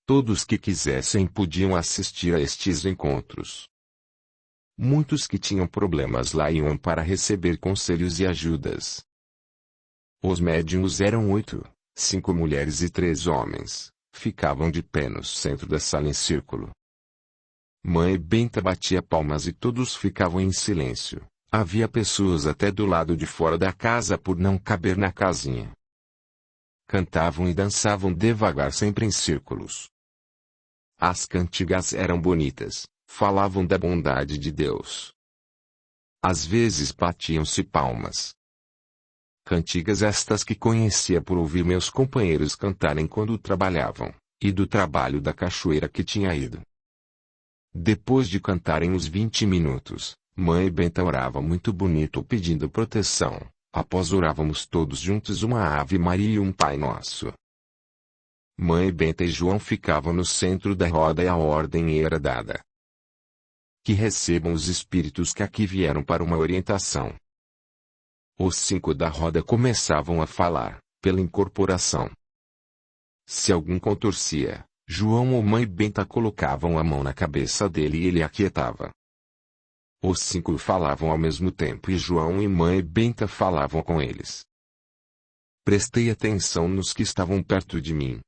Todos que quisessem podiam assistir a estes encontros. Muitos que tinham problemas lá iam para receber conselhos e ajudas. Os médiuns eram 8, 5 mulheres e 3 homens, ficavam de pé no centro da sala em círculo. Mãe Benta batia palmas e todos ficavam em silêncio. Havia pessoas até do lado de fora da casa por não caber na casinha. Cantavam e dançavam devagar sempre em círculos. As cantigas eram bonitas, falavam da bondade de Deus. Às vezes batiam-se palmas. Cantigas estas que conhecia por ouvir meus companheiros cantarem quando trabalhavam, e do trabalho da cachoeira que tinha ido. Depois de cantarem uns 20 minutos, Mãe Benta orava muito bonito pedindo proteção. Após orávamos todos juntos uma Ave Maria e um Pai Nosso. Mãe Benta e João ficavam no centro da roda e a ordem era dada. Que recebam os espíritos que aqui vieram para uma orientação. Os 5 da roda começavam a falar, pela incorporação. Se algum contorcia, João ou Mãe Benta colocavam a mão na cabeça dele e ele aquietava. Os 5 falavam ao mesmo tempo e João e Mãe Benta falavam com eles. Prestei atenção nos que estavam perto de mim.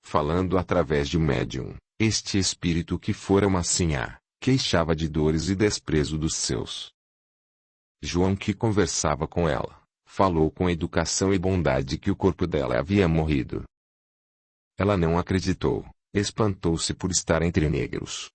Falando através de um médium, este espírito que fora uma sinhá, queixava de dores e desprezo dos seus. João, que conversava com ela, falou com educação e bondade que o corpo dela havia morrido. Ela não acreditou, espantou-se por estar entre negros.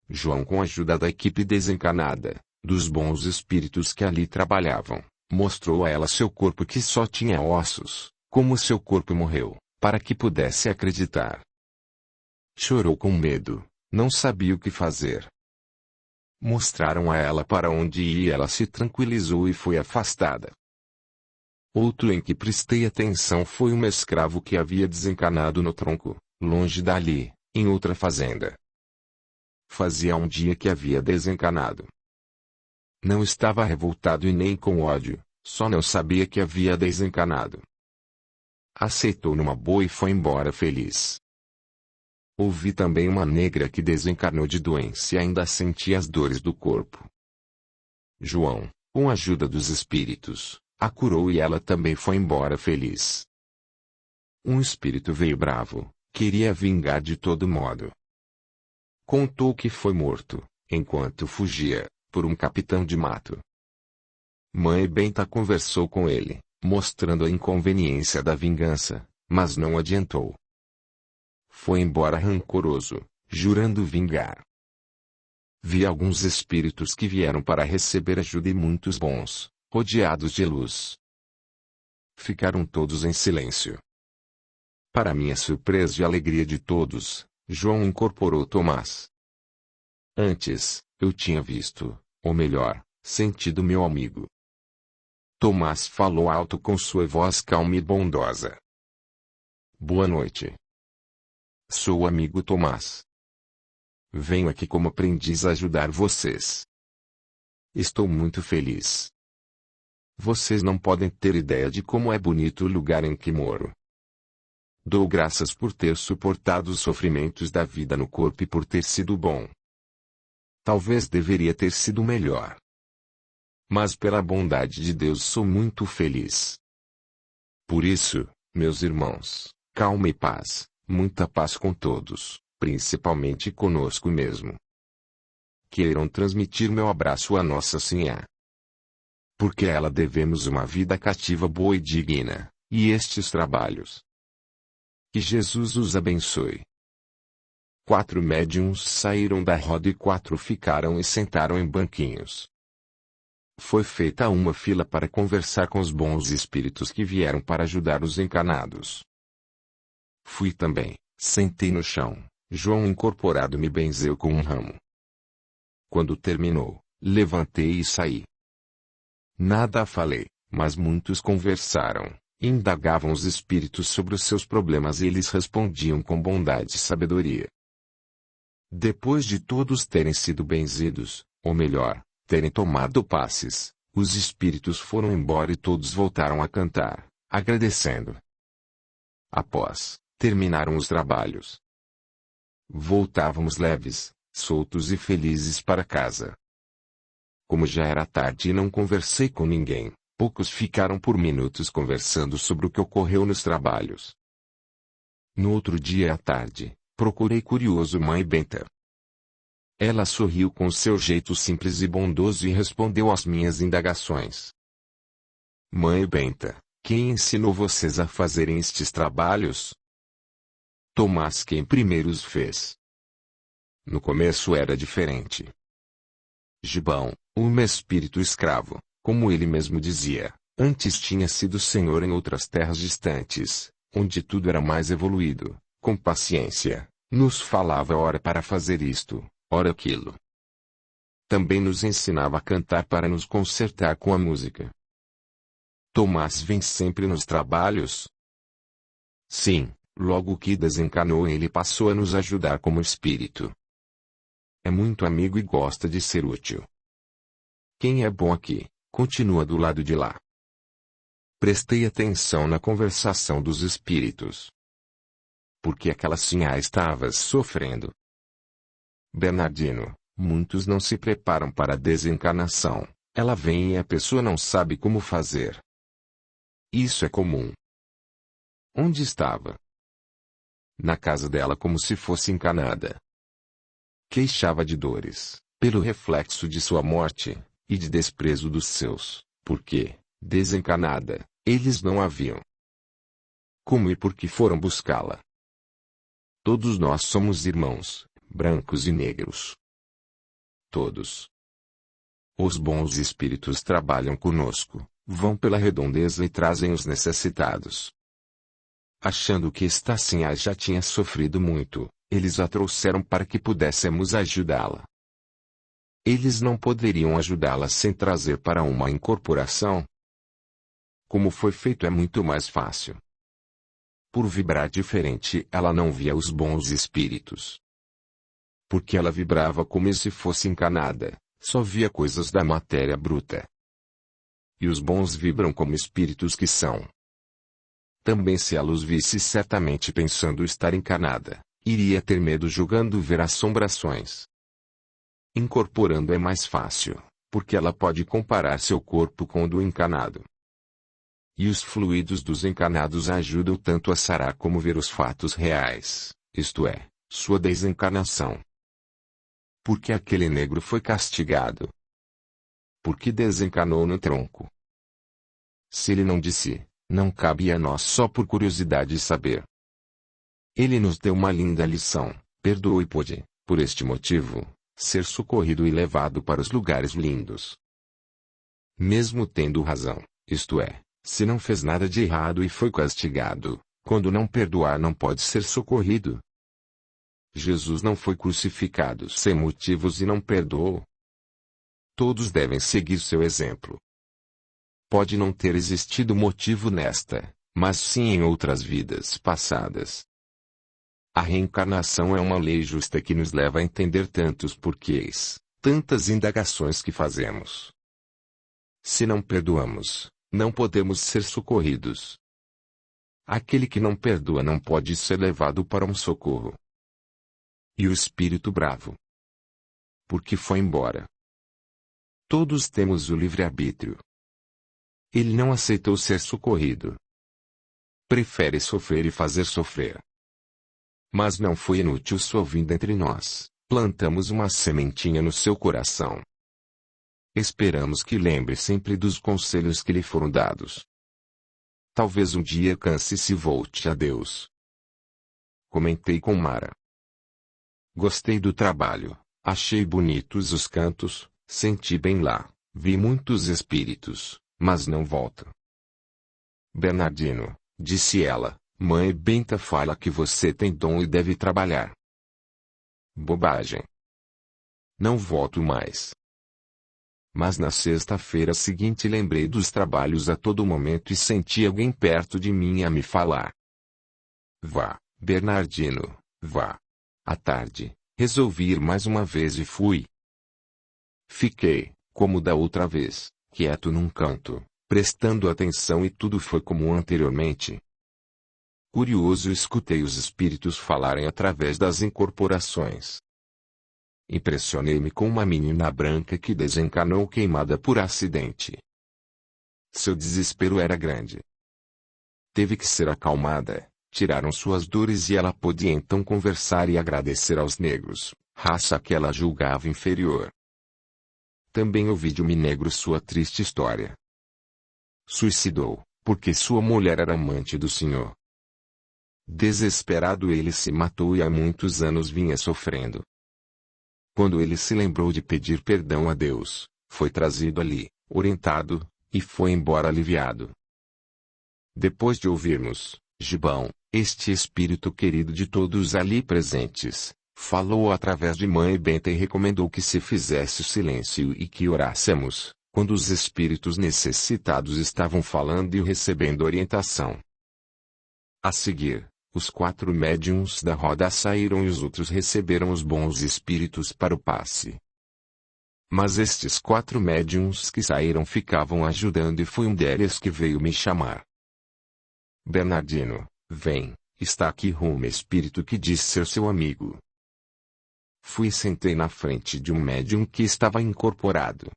João, com a ajuda da equipe desencarnada, dos bons espíritos que ali trabalhavam, mostrou a ela seu corpo que só tinha ossos, como seu corpo morreu, para que pudesse acreditar. Chorou com medo, não sabia o que fazer. Mostraram a ela para onde ia e ela se tranquilizou e foi afastada. Outro em que prestei atenção foi um escravo que havia desencarnado no tronco, longe dali, em outra fazenda. Fazia um dia que havia desencarnado. Não estava revoltado e nem com ódio, só não sabia que havia desencarnado. Aceitou numa boa e foi embora feliz. Ouvi também uma negra que desencarnou de doença e ainda sentia as dores do corpo. João, com a ajuda dos espíritos, a curou e ela também foi embora feliz. Um espírito veio bravo, queria vingar de todo modo. Contou que foi morto, enquanto fugia, por um capitão de mato. Mãe Benta conversou com ele, mostrando a inconveniência da vingança, mas não adiantou. Foi embora rancoroso, jurando vingar. Vi alguns espíritos que vieram para receber ajuda e muitos bons, rodeados de luz. Ficaram todos em silêncio. Para minha surpresa e alegria de todos, João incorporou Tomás. Antes, eu tinha visto, ou melhor, sentido meu amigo. Tomás falou alto com sua voz calma e bondosa. Boa noite. Sou o amigo Tomás. Venho aqui como aprendiz a ajudar vocês. Estou muito feliz. Vocês não podem ter ideia de como é bonito o lugar em que moro. Dou graças por ter suportado os sofrimentos da vida no corpo e por ter sido bom. Talvez deveria ter sido melhor. Mas pela bondade de Deus sou muito feliz. Por isso, meus irmãos, calma e paz, muita paz com todos, principalmente conosco mesmo. Queiram transmitir meu abraço a Nossa Senhora. Porque a ela devemos uma vida cativa boa e digna, e estes trabalhos. Que Jesus os abençoe. 4 médiuns saíram da roda e 4 ficaram e sentaram em banquinhos. Foi feita uma fila para conversar com os bons espíritos que vieram para ajudar os encarnados. Fui também, sentei no chão, João incorporado me benzeu com um ramo. Quando terminou, levantei e saí. Nada falei, mas muitos conversaram, indagavam os espíritos sobre os seus problemas e eles respondiam com bondade e sabedoria. Depois de todos terem sido benzidos, ou melhor, terem tomado passes, os espíritos foram embora e todos voltaram a cantar, agradecendo. Após Terminaram os trabalhos. Voltávamos leves, soltos e felizes para casa. Como já era tarde e não conversei com ninguém, poucos ficaram por minutos conversando sobre o que ocorreu nos trabalhos. No outro dia à tarde, procurei curioso mãe Benta. Ela sorriu com seu jeito simples e bondoso e respondeu às minhas indagações. Mãe Benta, quem ensinou vocês a fazerem estes trabalhos? Tomás quem primeiro os fez. No começo era diferente. Gibão, um espírito escravo, como ele mesmo dizia, antes tinha sido senhor em outras terras distantes, onde tudo era mais evoluído, com paciência, nos falava ora para fazer isto, ora aquilo. Também nos ensinava a cantar para nos concertar com a música. Tomás vem sempre nos trabalhos? Sim, logo que desencanou ele passou a nos ajudar como espírito. É muito amigo e gosta de ser útil. Quem é bom aqui, continua do lado de lá. Prestei atenção na conversação dos espíritos. Porque aquela sinhá estava sofrendo. Bernardino, muitos não se preparam para a desencarnação, ela vem e a pessoa não sabe como fazer. Isso é comum. Onde estava? Na casa dela como se fosse encanada. Queixava de dores, pelo reflexo de sua morte, e de desprezo dos seus, porque, desencanada, eles não a viam. Como e por que foram buscá-la? Todos nós somos irmãos, brancos e negros. Todos. Os bons espíritos trabalham conosco, vão pela redondeza e trazem os necessitados. Achando que esta sinhá já tinha sofrido muito, eles a trouxeram para que pudéssemos ajudá-la. Eles não poderiam ajudá-la sem trazer para uma incorporação. Como foi feito é muito mais fácil. Por vibrar diferente, ela não via os bons espíritos. Porque ela vibrava como se fosse encanada, só via coisas da matéria bruta. E os bons vibram como espíritos que são. Também se ela os visse certamente pensando estar encanada, iria ter medo julgando ver assombrações. Incorporando é mais fácil, porque ela pode comparar seu corpo com o do encanado. E os fluidos dos encanados ajudam tanto a sarar como ver os fatos reais, isto é, sua desencarnação. Porque aquele negro foi castigado? Porque desencanou no tronco. Se ele não disse, não cabe a nós só por curiosidade saber. Ele nos deu uma linda lição, perdoou e pôde, por este motivo, ser socorrido e levado para os lugares lindos. Mesmo tendo razão, isto é, se não fez nada de errado e foi castigado, quando não perdoar não pode ser socorrido. Jesus não foi crucificado sem motivos e não perdoou. Todos devem seguir seu exemplo. Pode não ter existido motivo nesta, mas sim em outras vidas passadas. A reencarnação é uma lei justa que nos leva a entender tantos porquês, tantas indagações que fazemos. Se não perdoamos, não podemos ser socorridos. Aquele que não perdoa não pode ser levado para um socorro. E o espírito bravo? Porque foi embora. Todos temos o livre-arbítrio. Ele não aceitou ser socorrido. Prefere sofrer e fazer sofrer. Mas não foi inútil sua vinda entre nós, plantamos uma sementinha no seu coração. Esperamos que lembre sempre dos conselhos que lhe foram dados. Talvez um dia canse-se e volte a Deus. Comentei com Mara. Gostei do trabalho, achei bonitos os cantos, senti bem lá, vi muitos espíritos, mas não volto. Bernardino, disse ela, mãe Benta fala que você tem dom e deve trabalhar. Bobagem. Não volto mais. Mas na sexta-feira seguinte lembrei dos trabalhos a todo momento e senti alguém perto de mim a me falar. Vá, Bernardino, vá. À tarde, resolvi ir mais uma vez e fui. Fiquei, como da outra vez, quieto num canto, prestando atenção e tudo foi como anteriormente. Curioso, escutei os espíritos falarem através das incorporações. Impressionei-me com uma menina branca que desencarnou queimada por acidente. Seu desespero era grande. Teve que ser acalmada, tiraram suas dores e ela pôde então conversar e agradecer aos negros, raça que ela julgava inferior. Também ouvi de um negro sua triste história. Suicidou, porque sua mulher era amante do senhor. Desesperado ele se matou e há muitos anos vinha sofrendo. Quando ele se lembrou de pedir perdão a Deus, foi trazido ali, orientado, e foi embora aliviado. Depois de ouvirmos, Gibão, este espírito querido de todos ali presentes, falou através de Mãe Benta e recomendou que se fizesse silêncio e que orássemos, quando os espíritos necessitados estavam falando e recebendo orientação. A seguir, os 4 médiuns da roda saíram e os outros receberam os bons espíritos para o passe. Mas estes 4 médiuns que saíram ficavam ajudando e foi um deles que veio me chamar. Bernardino, vem, está aqui um espírito que diz ser seu amigo. Fui e sentei na frente de um médium que estava incorporado.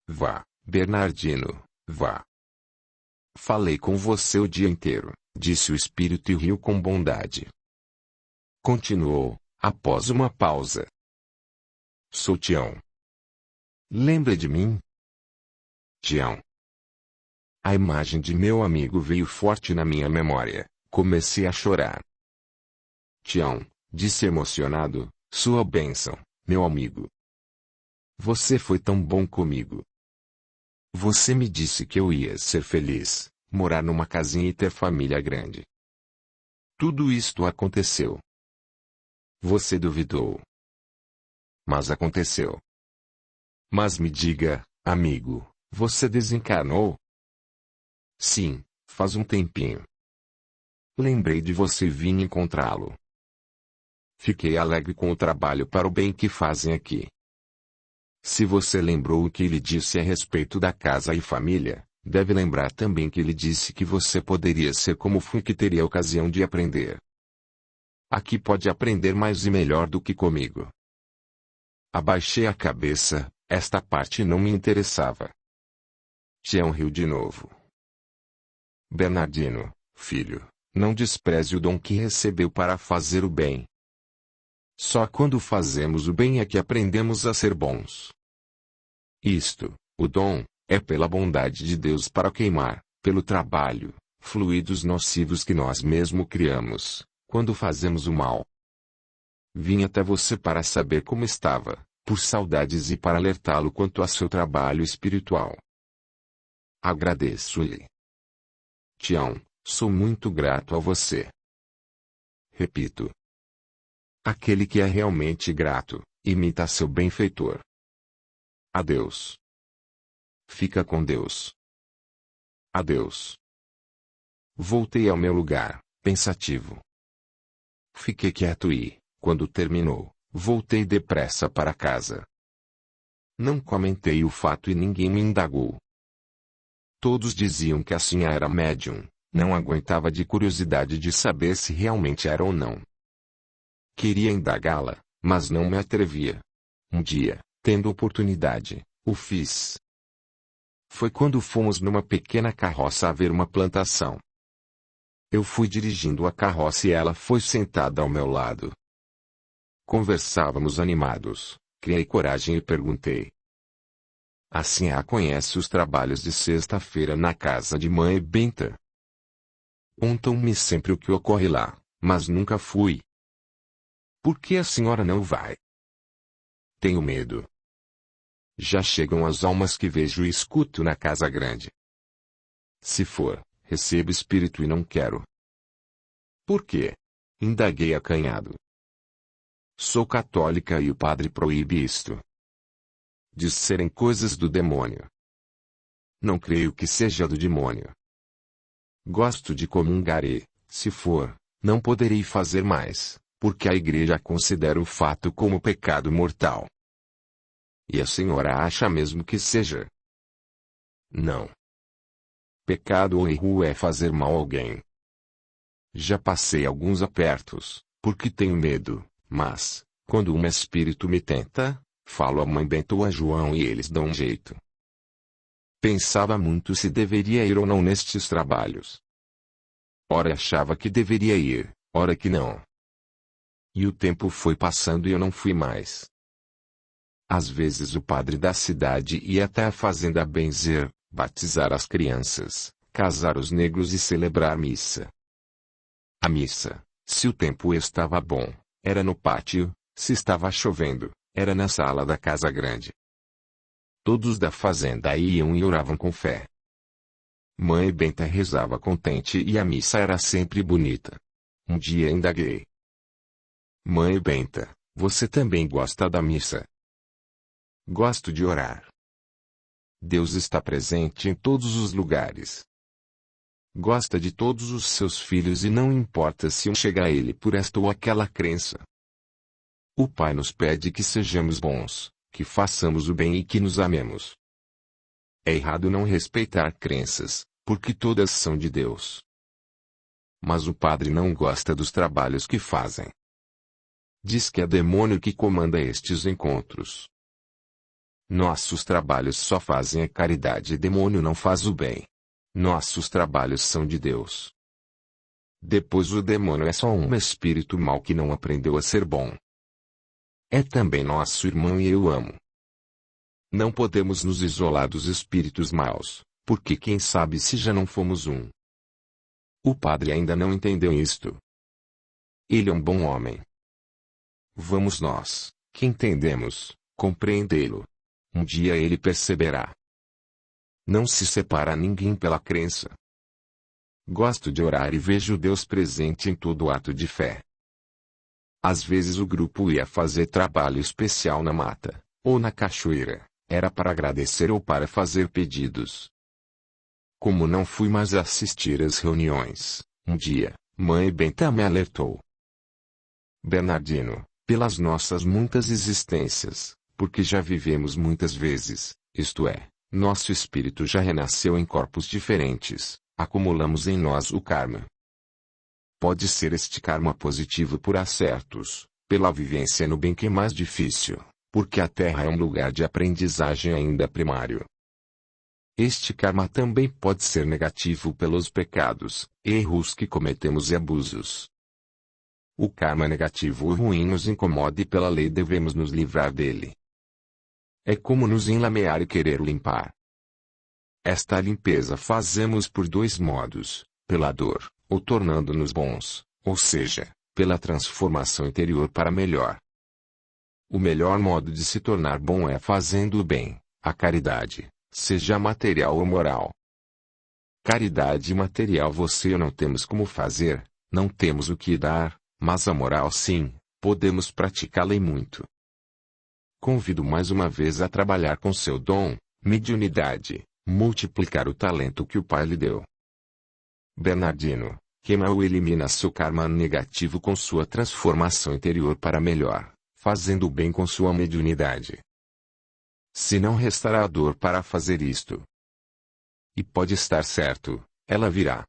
Vá, Bernardino, vá. Falei com você o dia inteiro, disse o espírito e riu com bondade. Continuou, após uma pausa. Sou Tião. Lembra de mim? Tião. A imagem de meu amigo veio forte na minha memória, comecei a chorar. Tião, disse emocionado, sua bênção, meu amigo. Você foi tão bom comigo. Você me disse que eu ia ser feliz, morar numa casinha e ter família grande. Tudo isto aconteceu. Você duvidou. Mas aconteceu. Mas me diga, amigo, você desencarnou? Sim, faz um tempinho. Lembrei de você e vim encontrá-lo. Fiquei alegre com o trabalho para o bem que fazem aqui. Se você lembrou o que ele disse a respeito da casa e família, deve lembrar também que ele disse que você poderia ser como fui, que teria ocasião de aprender. Aqui pode aprender mais e melhor do que comigo. Abaixei a cabeça, esta parte não me interessava. Tião riu de novo. Bernardino, filho, não despreze o dom que recebeu para fazer o bem. Só quando fazemos o bem é que aprendemos a ser bons. Isto, o dom, é pela bondade de Deus para queimar, pelo trabalho, fluidos nocivos que nós mesmos criamos, quando fazemos o mal. Vim até você para saber como estava, por saudades e para alertá-lo quanto a seu trabalho espiritual. Agradeço-lhe. Tião, sou muito grato a você. Repito. Aquele que é realmente grato, imita seu benfeitor. Adeus. Fica com Deus. Adeus. Voltei ao meu lugar, pensativo. Fiquei quieto e, quando terminou, voltei depressa para casa. Não comentei o fato e ninguém me indagou. Todos diziam que a senhora era médium, não aguentava de curiosidade de saber se realmente era ou não. Queria indagá-la, mas não me atrevia. Um dia, tendo oportunidade, o fiz. Foi quando fomos numa pequena carroça a ver uma plantação. Eu fui dirigindo a carroça e ela foi sentada ao meu lado. Conversávamos animados, criei coragem e perguntei. A senhora conhece os trabalhos de sexta-feira na casa de Mãe Benta? Contam-me sempre o que ocorre lá, mas nunca fui. Por que a senhora não vai? Tenho medo. Já chegam as almas que vejo e escuto na casa grande. Se for, recebo espírito e não quero. Por quê? Indaguei acanhado. Sou católica e o padre proíbe isto. Diz serem coisas do demônio. Não creio que seja do demônio. Gosto de comungar e, se for, não poderei fazer mais, porque a igreja considera o fato como pecado mortal. E a senhora acha mesmo que seja? Não. Pecado ou erro é fazer mal a alguém. Já passei alguns apertos, porque tenho medo, mas, quando um espírito me tenta, falo a mãe Benta ou a João e eles dão um jeito. Pensava muito se deveria ir ou não nestes trabalhos. Ora achava que deveria ir, ora que não. E o tempo foi passando e eu não fui mais. Às vezes o padre da cidade ia até a fazenda benzer, batizar as crianças, casar os negros e celebrar missa. A missa, se o tempo estava bom, era no pátio, se estava chovendo, era na sala da casa grande. Todos da fazenda iam e oravam com fé. Mãe Benta rezava contente e a missa era sempre bonita. Um dia indaguei. Mãe Benta, você também gosta da missa? Gosto de orar. Deus está presente em todos os lugares. Gosta de todos os seus filhos e não importa se um chega a ele por esta ou aquela crença. O Pai nos pede que sejamos bons, que façamos o bem e que nos amemos. É errado não respeitar crenças, porque todas são de Deus. Mas o padre não gosta dos trabalhos que fazem. Diz que é demônio que comanda estes encontros. Nossos trabalhos só fazem a caridade e demônio não faz o bem. Nossos trabalhos são de Deus. Depois o demônio é só um espírito mau que não aprendeu a ser bom. É também nosso irmão e eu amo. Não podemos nos isolar dos espíritos maus, porque quem sabe se já não fomos um. O padre ainda não entendeu isto. Ele é um bom homem. Vamos nós, que entendemos, compreendê-lo. Um dia ele perceberá. Não se separa ninguém pela crença. Gosto de orar e vejo Deus presente em todo ato de fé. Às vezes o grupo ia fazer trabalho especial na mata, ou na cachoeira, era para agradecer ou para fazer pedidos. Como não fui mais assistir às reuniões, um dia, mãe Benta me alertou. Bernardino, pelas nossas muitas existências, porque já vivemos muitas vezes, isto é, nosso espírito já renasceu em corpos diferentes, acumulamos em nós o karma. Pode ser este karma positivo por acertos, pela vivência no bem que é mais difícil, porque a Terra é um lugar de aprendizagem ainda primário. Este karma também pode ser negativo pelos pecados, erros que cometemos e abusos. O karma negativo ou ruim nos incomoda e pela lei devemos nos livrar dele. É como nos enlamear e querer limpar. Esta limpeza fazemos por dois modos, pela dor, ou tornando-nos bons, ou seja, pela transformação interior para melhor. O melhor modo de se tornar bom é fazendo o bem, a caridade, seja material ou moral. Caridade material você e eu não temos como fazer, não temos o que dar, mas a moral sim, podemos praticá-la e muito. Convido mais uma vez a trabalhar com seu dom, mediunidade, multiplicar o talento que o Pai lhe deu. Bernardino, queima ou elimina seu karma negativo com sua transformação interior para melhor, fazendo o bem com sua mediunidade. Se não restará dor para fazer isto. E pode estar certo, ela virá.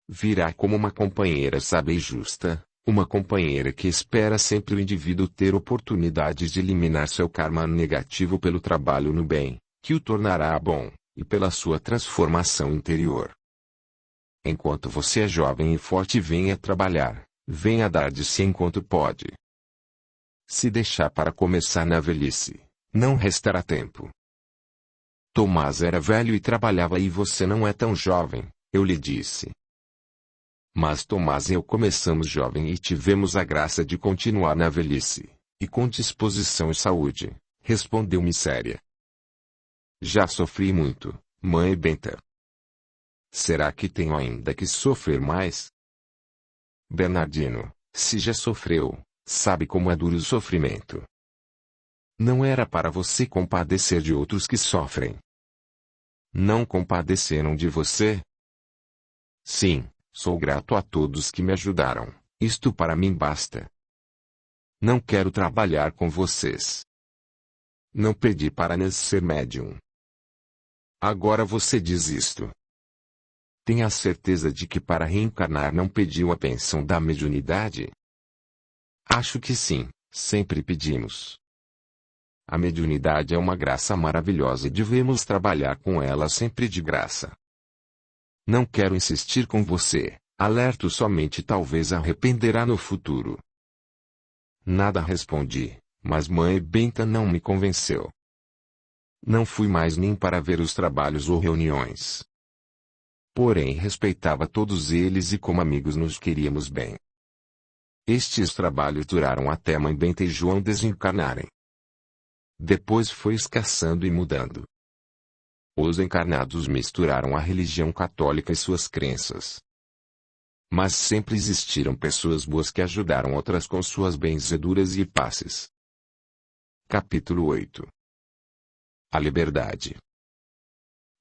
Virá como uma companheira sábia e justa, uma companheira que espera sempre o indivíduo ter oportunidades de eliminar seu karma negativo pelo trabalho no bem, que o tornará bom, e pela sua transformação interior. Enquanto você é jovem e forte, venha trabalhar, venha dar de si enquanto pode. Se deixar para começar na velhice, não restará tempo. Tomás era velho e trabalhava e você não é tão jovem, eu lhe disse. Mas Tomás e eu começamos jovem e tivemos a graça de continuar na velhice, e com disposição e saúde, respondeu-me séria. Já sofri muito, mãe Benta. Será que tenho ainda que sofrer mais? Bernardino, se já sofreu, sabe como é duro o sofrimento. Não era para você compadecer de outros que sofrem. Não compadeceram de você? Sim, sou grato a todos que me ajudaram, isto para mim basta. Não quero trabalhar com vocês. Não pedi para ser médium. Agora você diz isto. Tem a certeza de que para reencarnar não pediu a pensão da mediunidade? Acho que sim, sempre pedimos. A mediunidade é uma graça maravilhosa e devemos trabalhar com ela sempre de graça. Não quero insistir com você, alerto somente talvez arrependerá no futuro. Nada respondi, mas mãe Benta não me convenceu. Não fui mais nem para ver os trabalhos ou reuniões. Porém respeitava todos eles e como amigos nos queríamos bem. Estes trabalhos duraram até mãe Benta e João desencarnarem. Depois foi escassando e mudando. Os encarnados misturaram a religião católica e suas crenças. Mas sempre existiram pessoas boas que ajudaram outras com suas benzeduras e passes. Capítulo 8. A liberdade.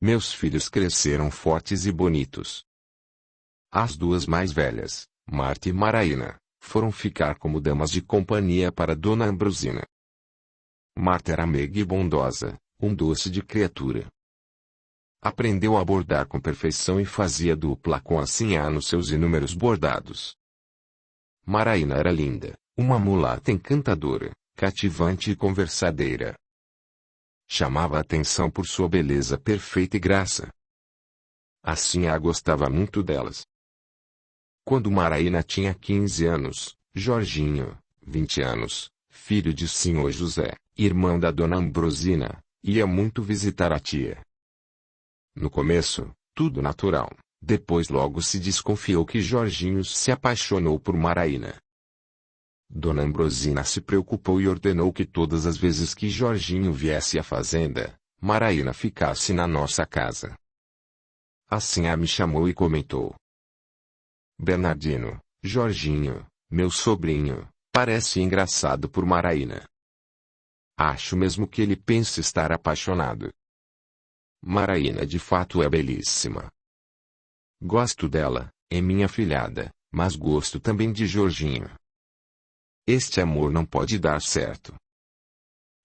Meus filhos cresceram fortes e bonitos. As duas mais velhas, Marta e Maraína, foram ficar como damas de companhia para Dona Ambrosina. Marta era meiga e bondosa, um doce de criatura. Aprendeu a bordar com perfeição e fazia dupla com a sinhá nos seus inúmeros bordados. Maraína era linda, uma mulata encantadora, cativante e conversadeira. Chamava a atenção por sua beleza perfeita e graça. A sinhá gostava muito delas. Quando Maraína tinha 15 anos, Jorginho, 20 anos, filho de Senhor José, irmão da Dona Ambrosina, ia muito visitar a tia. No começo, tudo natural, depois logo se desconfiou que Jorginho se apaixonou por Maraína. Dona Ambrosina se preocupou e ordenou que todas as vezes que Jorginho viesse à fazenda, Maraína ficasse na nossa casa. Assim a me chamou e comentou: Bernardino, Jorginho, meu sobrinho, parece engraçado por Maraína. Acho mesmo que ele pensa estar apaixonado. Maraína de fato é belíssima. Gosto dela, é minha filhada, mas gosto também de Jorginho. Este amor não pode dar certo.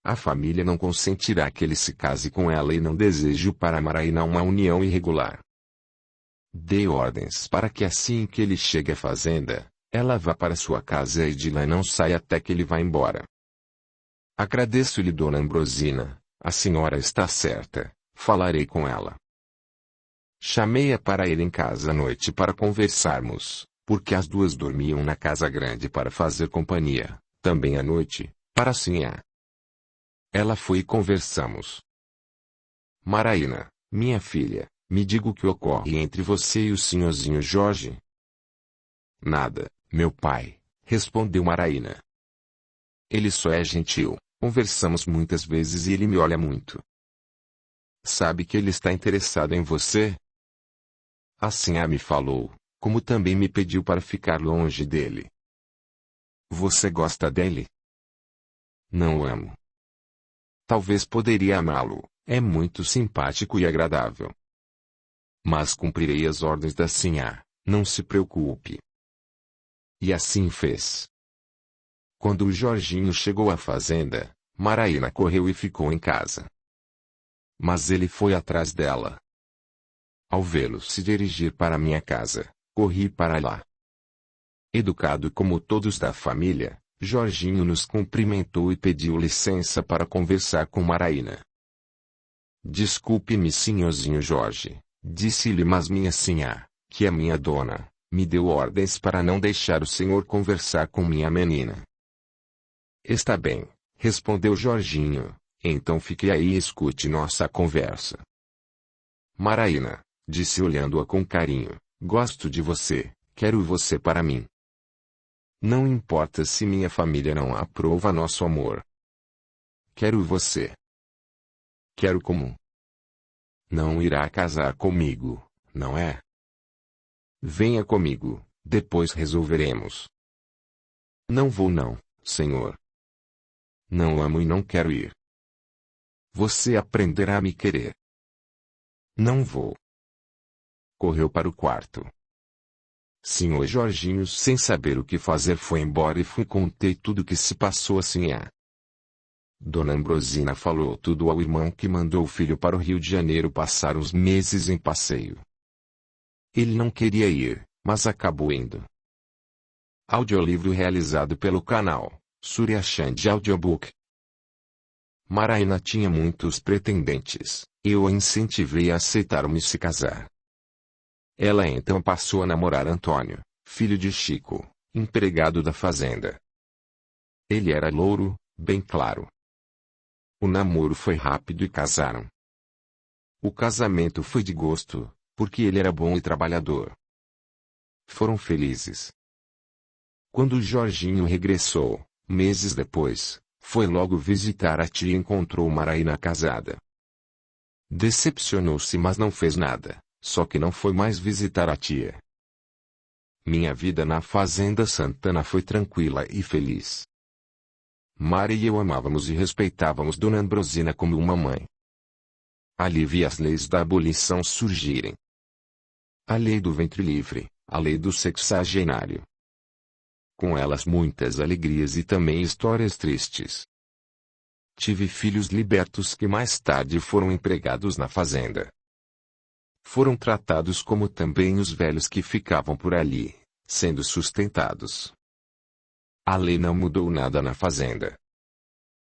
A família não consentirá que ele se case com ela e não desejo para Maraína uma união irregular. Dei ordens para que assim que ele chegue à fazenda, ela vá para sua casa e de lá não saia até que ele vá embora. Agradeço-lhe, Dona Ambrosina, a senhora está certa, falarei com ela. Chamei-a para ir em casa à noite para conversarmos, porque as duas dormiam na casa grande para fazer companhia, também à noite, para a sinhá. Ela foi e conversamos. Maraína, minha filha, me diga o que ocorre entre você e o senhorzinho Jorge. Nada, meu pai, respondeu Maraína. Ele só é gentil, conversamos muitas vezes e ele me olha muito. Sabe que ele está interessado em você? Assim me falou, como também me pediu para ficar longe dele. Você gosta dele? Não o amo. Talvez poderia amá-lo, é muito simpático e agradável. Mas cumprirei as ordens da sinhá, não se preocupe. E assim fez. Quando o Jorginho chegou à fazenda, Maraína correu e ficou em casa. Mas ele foi atrás dela. Ao vê-lo se dirigir para minha casa, corri para lá. Educado como todos da família, Jorginho nos cumprimentou e pediu licença para conversar com Maraína. Desculpe-me, senhorzinho Jorge, disse-lhe, mas minha sinhá, que é minha dona, me deu ordens para não deixar o senhor conversar com minha menina. Está bem, respondeu Jorginho, então fique aí e escute nossa conversa. Maraína, disse olhando-a com carinho, gosto de você, quero você para mim. Não importa se minha família não aprova nosso amor. Quero você. Quero como? Não irá casar comigo, não é? Venha comigo, depois resolveremos. Não vou não, senhor. Não amo e não quero ir. Você aprenderá a me querer. Não vou. Correu para o quarto. Senhor Jorginho, sem saber o que fazer, foi embora e fui contei tudo o que se passou assim. Dona Ambrosina falou tudo ao irmão, que mandou o filho para o Rio de Janeiro passar uns meses em passeio. Ele não queria ir, mas acabou indo. Audiolivro realizado pelo canal Surya Chand Audiobook. Maraina tinha muitos pretendentes. Eu a incentivei a aceitar-me e se casar. Ela então passou a namorar Antônio, filho de Chico, empregado da fazenda. Ele era louro, bem claro. O namoro foi rápido e casaram. O casamento foi de gosto, porque ele era bom e trabalhador. Foram felizes. Quando Jorginho regressou, meses depois, foi logo visitar a tia e encontrou Maraina casada. Decepcionou-se, mas não fez nada, só que não foi mais visitar a tia. Minha vida na Fazenda Santana foi tranquila e feliz. Mara e eu amávamos e respeitávamos Dona Ambrosina como uma mãe. Ali vi as leis da abolição surgirem. A lei do ventre livre, a lei do sexagenário. Com elas muitas alegrias e também histórias tristes. Tive filhos libertos que mais tarde foram empregados na fazenda. Foram tratados como também os velhos que ficavam por ali, sendo sustentados. A lei não mudou nada na fazenda.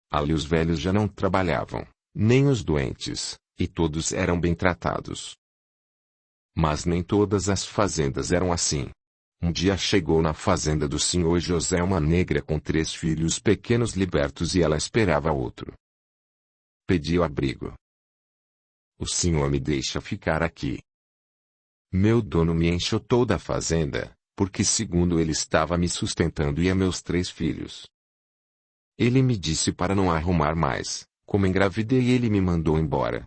Ali os velhos já não trabalhavam, nem os doentes, e todos eram bem tratados. Mas nem todas as fazendas eram assim. Um dia chegou na fazenda do senhor José uma negra com 3 filhos pequenos libertos e ela esperava outro. Pediu abrigo. O senhor me deixa ficar aqui. Meu dono me enxotou da fazenda, porque segundo ele estava me sustentando e a meus 3 filhos. Ele me disse para não arrumar mais, como engravidei ele me mandou embora.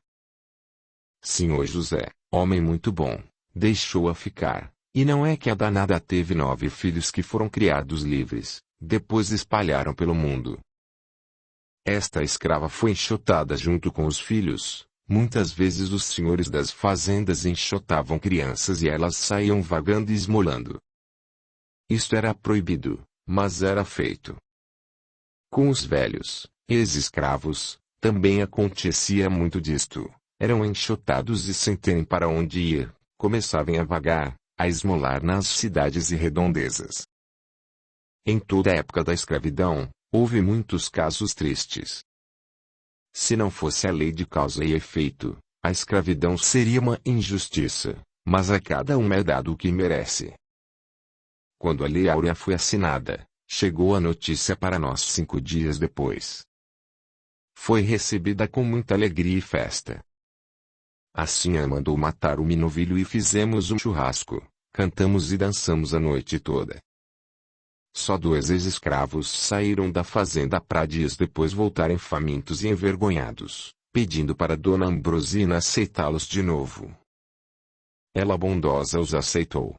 Senhor José, homem muito bom, deixou-a ficar, e não é que a danada teve 9 filhos que foram criados livres, depois espalharam pelo mundo. Esta escrava foi enxotada junto com os filhos. Muitas vezes os senhores das fazendas enxotavam crianças e elas saíam vagando e esmolando. Isto era proibido, mas era feito. Com os velhos, ex-escravos, também acontecia muito disto. Eram enxotados e sem terem para onde ir, começavam a vagar, a esmolar nas cidades e redondezas. Em toda a época da escravidão, houve muitos casos tristes. Se não fosse a lei de causa e efeito, a escravidão seria uma injustiça, mas a cada um é dado o que merece. Quando a Lei Áurea foi assinada, chegou a notícia para nós 5 dias depois. Foi recebida com muita alegria e festa. Assim a mandou matar o novilho e fizemos um churrasco, cantamos e dançamos a noite toda. Só 2 ex-escravos saíram da fazenda para dias depois voltarem famintos e envergonhados, pedindo para Dona Ambrosina aceitá-los de novo. Ela bondosa os aceitou.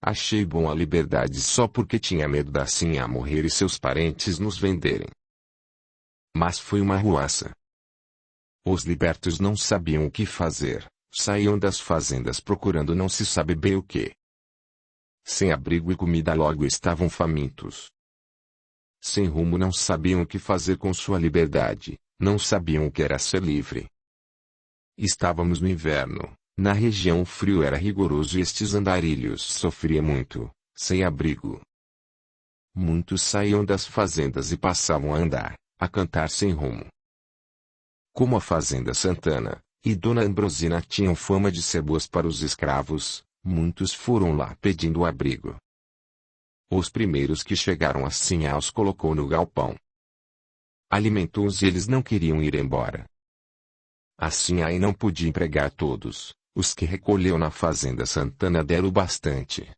Achei bom a liberdade só porque tinha medo da Sinhá morrer e seus parentes nos venderem. Mas foi uma arruaça. Os libertos não sabiam o que fazer, saíam das fazendas procurando não se sabe bem o que. Sem abrigo e comida logo estavam famintos. Sem rumo não sabiam o que fazer com sua liberdade, não sabiam o que era ser livre. Estávamos no inverno, na região o frio era rigoroso e estes andarilhos sofriam muito, sem abrigo. Muitos saíam das fazendas e passavam a andar, a cantar sem rumo. Como a Fazenda Santana e Dona Ambrosina tinham fama de ser boas para os escravos, muitos foram lá pedindo abrigo. Os primeiros que chegaram assim os colocou no galpão. Alimentou-os e eles não queriam ir embora. Assim aí não podia empregar todos, os que recolheu na Fazenda Santana deram bastante.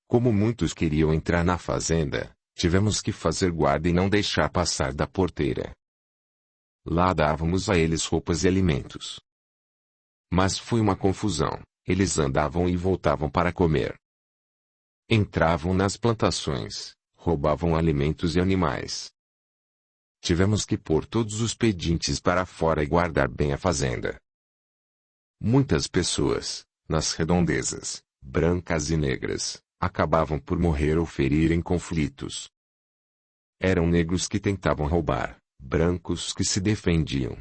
Como muitos queriam entrar na fazenda, tivemos que fazer guarda e não deixar passar da porteira. Lá dávamos a eles roupas e alimentos. Mas foi uma confusão. Eles andavam e voltavam para comer. Entravam nas plantações, roubavam alimentos e animais. Tivemos que pôr todos os pedintes para fora e guardar bem a fazenda. Muitas pessoas, nas redondezas, brancas e negras, acabavam por morrer ou ferir em conflitos. Eram negros que tentavam roubar, brancos que se defendiam.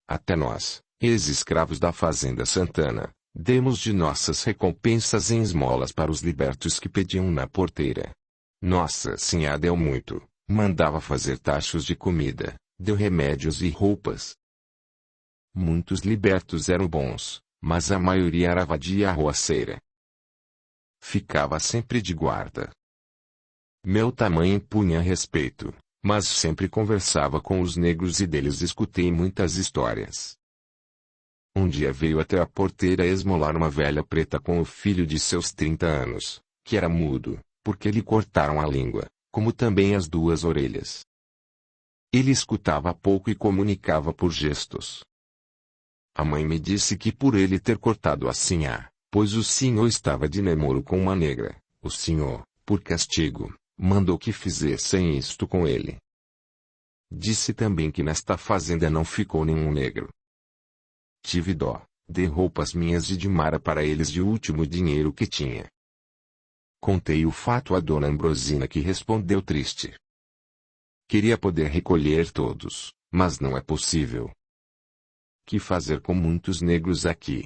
Até nós, ex-escravos da Fazenda Santana, Demos de nossas recompensas em esmolas para os libertos que pediam na porteira. Nossa Senhora deu muito, mandava fazer tachos de comida, deu remédios e roupas. Muitos libertos eram bons, mas a maioria era vadia e arruaceira. Ficava sempre de guarda. Meu tamanho impunha respeito, mas sempre conversava com os negros e deles escutei muitas histórias. Um dia veio até a porteira esmolar uma velha preta com o filho de seus 30 anos, que era mudo, porque lhe cortaram a língua, como também as 2 orelhas. Ele escutava pouco e comunicava por gestos. A mãe me disse que por ele ter cortado assim pois o senhor estava de namoro com uma negra, o senhor, por castigo, mandou que fizessem isto com ele. Disse também que nesta fazenda não ficou nenhum negro. Tive dó, dei roupas minhas e de Mara para eles de último dinheiro que tinha. Contei o fato a dona Ambrosina que respondeu triste. Queria poder recolher todos, mas não é possível. Que fazer com muitos negros aqui?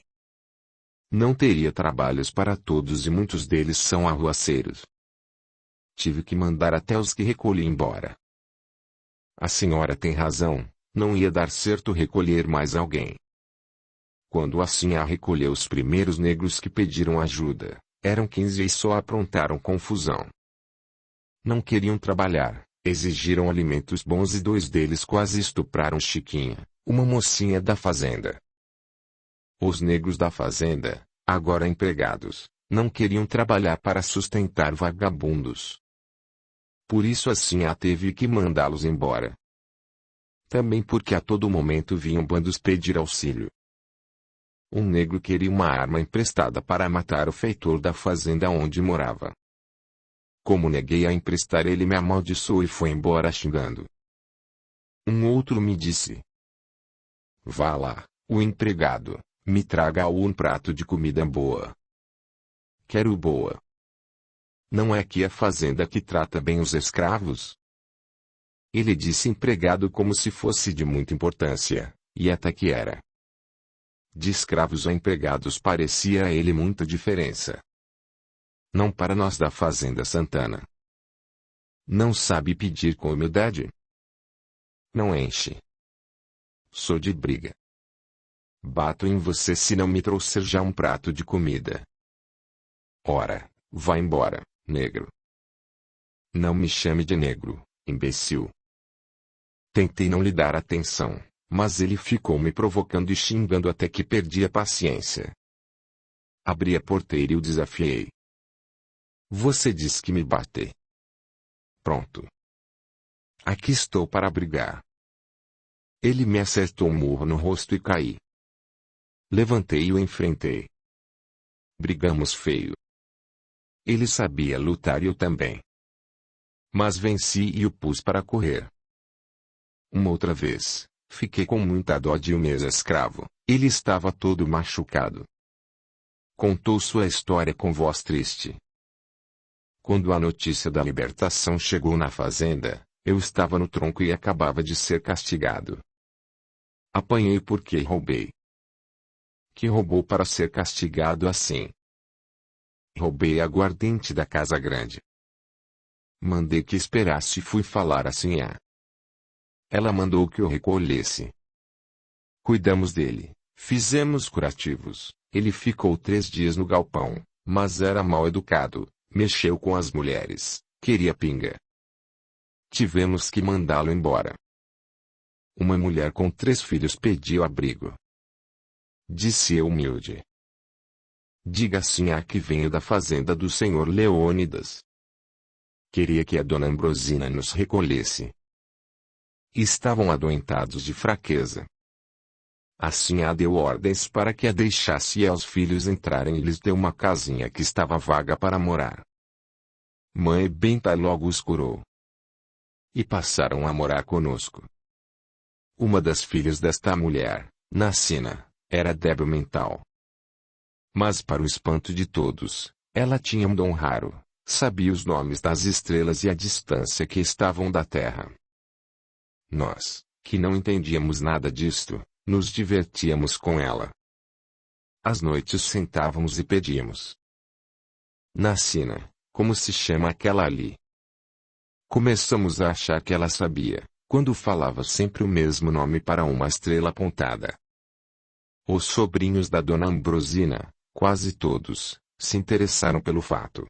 Não teria trabalhos para todos e muitos deles são arruaceiros. Tive que mandar até os que recolhi embora. A senhora tem razão, não ia dar certo recolher mais alguém. Quando a senhora recolheu os primeiros negros que pediram ajuda, eram 15 e só aprontaram confusão. Não queriam trabalhar, exigiram alimentos bons e 2 deles quase estupraram Chiquinha, uma mocinha da fazenda. Os negros da fazenda, agora empregados, não queriam trabalhar para sustentar vagabundos. Por isso a senhora teve que mandá-los embora. Também porque a todo momento vinham bandos pedir auxílio. Um negro queria uma arma emprestada para matar o feitor da fazenda onde morava. Como neguei a emprestar, ele me amaldiçoou e foi embora xingando. Um outro me disse: vá lá, o empregado, me traga um prato de comida boa. Quero boa. Não é que a fazenda que trata bem os escravos? Ele disse empregado como se fosse de muita importância, e até que era. De escravos a empregados parecia a ele muita diferença. Não para nós da fazenda Santana. Não sabe pedir com humildade? Não enche. Sou de briga. Bato em você se não me trouxer já um prato de comida. Ora, vá embora, negro. Não me chame de negro, imbecil. Tentei não lhe dar atenção, mas ele ficou me provocando e xingando até que perdi a paciência. Abri a porteira e o desafiei. Você diz que me bate. Pronto. Aqui estou para brigar. Ele me acertou um murro no rosto e caí. Levantei e o enfrentei. Brigamos feio. Ele sabia lutar e eu também. Mas venci e o pus para correr. Uma outra vez, fiquei com muita dó de um ex-escravo, ele estava todo machucado. Contou sua história com voz triste. Quando a notícia da libertação chegou na fazenda, eu estava no tronco e acabava de ser castigado. Apanhei porque roubei. Que roubou para ser castigado assim? Roubei aguardente da casa grande. Mandei que esperasse e fui falar assim a. Ela mandou que eu recolhesse. Cuidamos dele, fizemos curativos, ele ficou 3 dias no galpão, mas era mal educado, mexeu com as mulheres, queria pinga. Tivemos que mandá-lo embora. Uma mulher com 3 filhos pediu abrigo. Disse eu humilde. Diga assim a que venho da fazenda do senhor Leônidas. Queria que a dona Ambrosina nos recolhesse. Estavam adoentados de fraqueza. Assim a deu ordens para que a deixasse e aos filhos entrarem e lhes deu uma casinha que estava vaga para morar. Mãe Benta logo os curou. E passaram a morar conosco. Uma das filhas desta mulher, Nacina, era débil mental. Mas para o espanto de todos, ela tinha um dom raro, sabia os nomes das estrelas e a distância que estavam da Terra. Nós, que não entendíamos nada disto, nos divertíamos com ela. Às noites sentávamos e pedíamos. Nascina, como se chama aquela ali? Começamos a achar que ela sabia, quando falava sempre o mesmo nome para uma estrela apontada. Os sobrinhos da dona Ambrosina, quase todos, se interessaram pelo fato.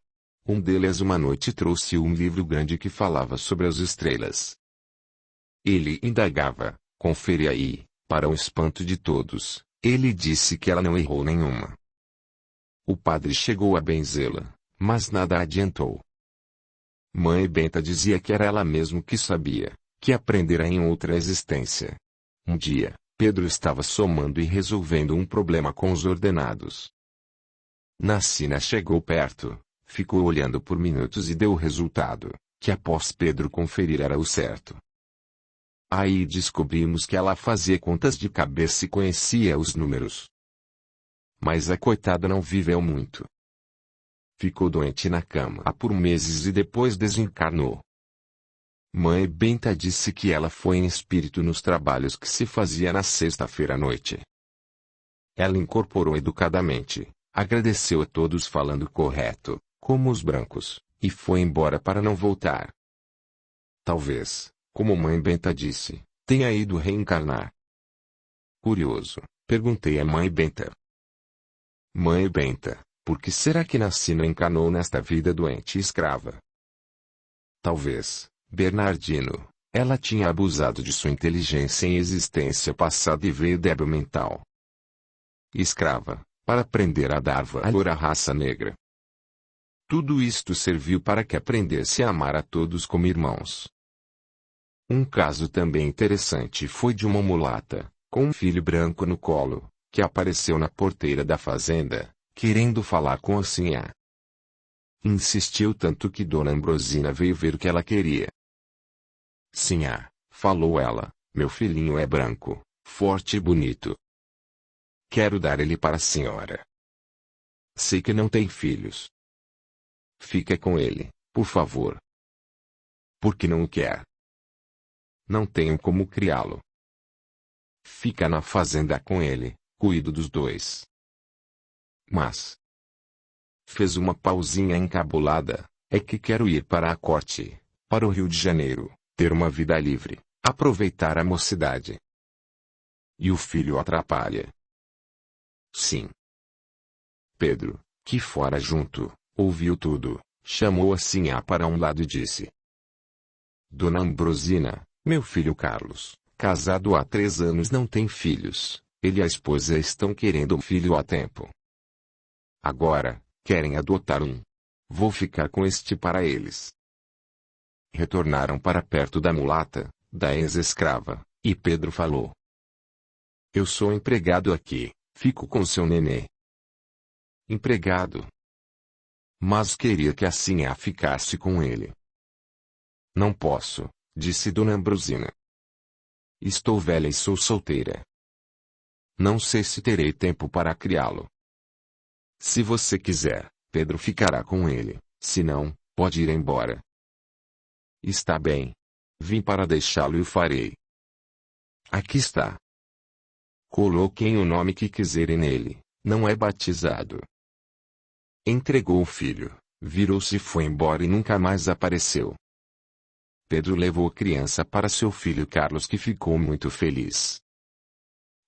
Um deles uma noite trouxe um livro grande que falava sobre as estrelas. Ele indagava, confere aí, para o espanto de todos, ele disse que ela não errou nenhuma. O padre chegou a benzê-la, mas nada adiantou. Mãe Benta dizia que era ela mesmo que sabia, que aprendera em outra existência. Um dia, Pedro estava somando e resolvendo um problema com os ordenados. Nascina chegou perto, ficou olhando por minutos e deu o resultado, que após Pedro conferir era o certo. Aí descobrimos que ela fazia contas de cabeça e conhecia os números. Mas a coitada não viveu muito. Ficou doente na cama por meses e depois desencarnou. Mãe Benta disse que ela foi em espírito nos trabalhos que se fazia na sexta-feira à noite. Ela incorporou educadamente, agradeceu a todos falando correto, como os brancos, e foi embora para não voltar. Talvez, como Mãe Benta disse, tenha ido reencarnar. Curioso, perguntei a Mãe Benta. Mãe Benta, por que será que Nascina encarnou nesta vida doente e escrava? Talvez, Bernardino, ela tinha abusado de sua inteligência em existência passada e veio débil mental. Escrava, para aprender a dar valor à raça negra. Tudo isto serviu para que aprendesse a amar a todos como irmãos. Um caso também interessante foi de uma mulata, com um filho branco no colo, que apareceu na porteira da fazenda, querendo falar com a Sinhá. Insistiu tanto que Dona Ambrosina veio ver o que ela queria. Sinhá, falou ela, meu filhinho é branco, forte e bonito. Quero dar ele para a senhora. Sei que não tem filhos. Fica com ele, por favor. Por que não o quer? Não tenho como criá-lo. Fica na fazenda com ele, cuido dos dois. Mas fez uma pausinha encabulada, é que quero ir para a corte, para o Rio de Janeiro, ter uma vida livre, aproveitar a mocidade. E o filho atrapalha. Sim. Pedro, que fora junto, ouviu tudo, chamou a Sinhá para um lado e disse: Dona Ambrosina, meu filho Carlos, casado há 3 anos não tem filhos, ele e a esposa estão querendo um filho há tempo. Agora, querem adotar um. Vou ficar com este para eles. Retornaram para perto da mulata, da ex-escrava, e Pedro falou: Eu sou empregado aqui, fico com seu nenê. Empregado? Mas queria que a Sinhá ficasse com ele. Não posso, disse Dona Ambrosina. Estou velha e sou solteira. Não sei se terei tempo para criá-lo. Se você quiser, Pedro ficará com ele, se não, pode ir embora. Está bem. Vim para deixá-lo e o farei. Aqui está. Coloquem o nome que quiserem nele, não é batizado. Entregou o filho, virou-se e foi embora e nunca mais apareceu. Pedro levou a criança para seu filho Carlos, que ficou muito feliz.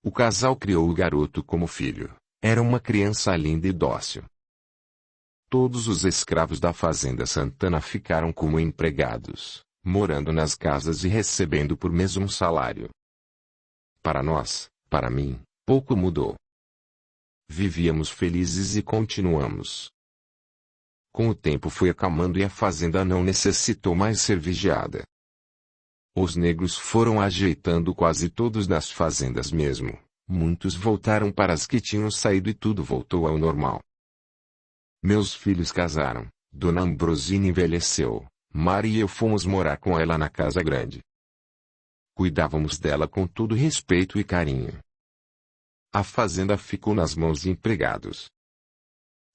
O casal criou o garoto como filho. Era uma criança linda e dócil. Todos os escravos da fazenda Santana ficaram como empregados, morando nas casas e recebendo por mês um salário. Para nós, para mim, pouco mudou. Vivíamos felizes e continuamos. Com o tempo foi acalmando e a fazenda não necessitou mais ser vigiada. Os negros foram ajeitando quase todos nas fazendas mesmo. Muitos voltaram para as que tinham saído e tudo voltou ao normal. Meus filhos casaram, Dona Ambrosina envelheceu, Mari e eu fomos morar com ela na casa grande. Cuidávamos dela com todo respeito e carinho. A fazenda ficou nas mãos de empregados.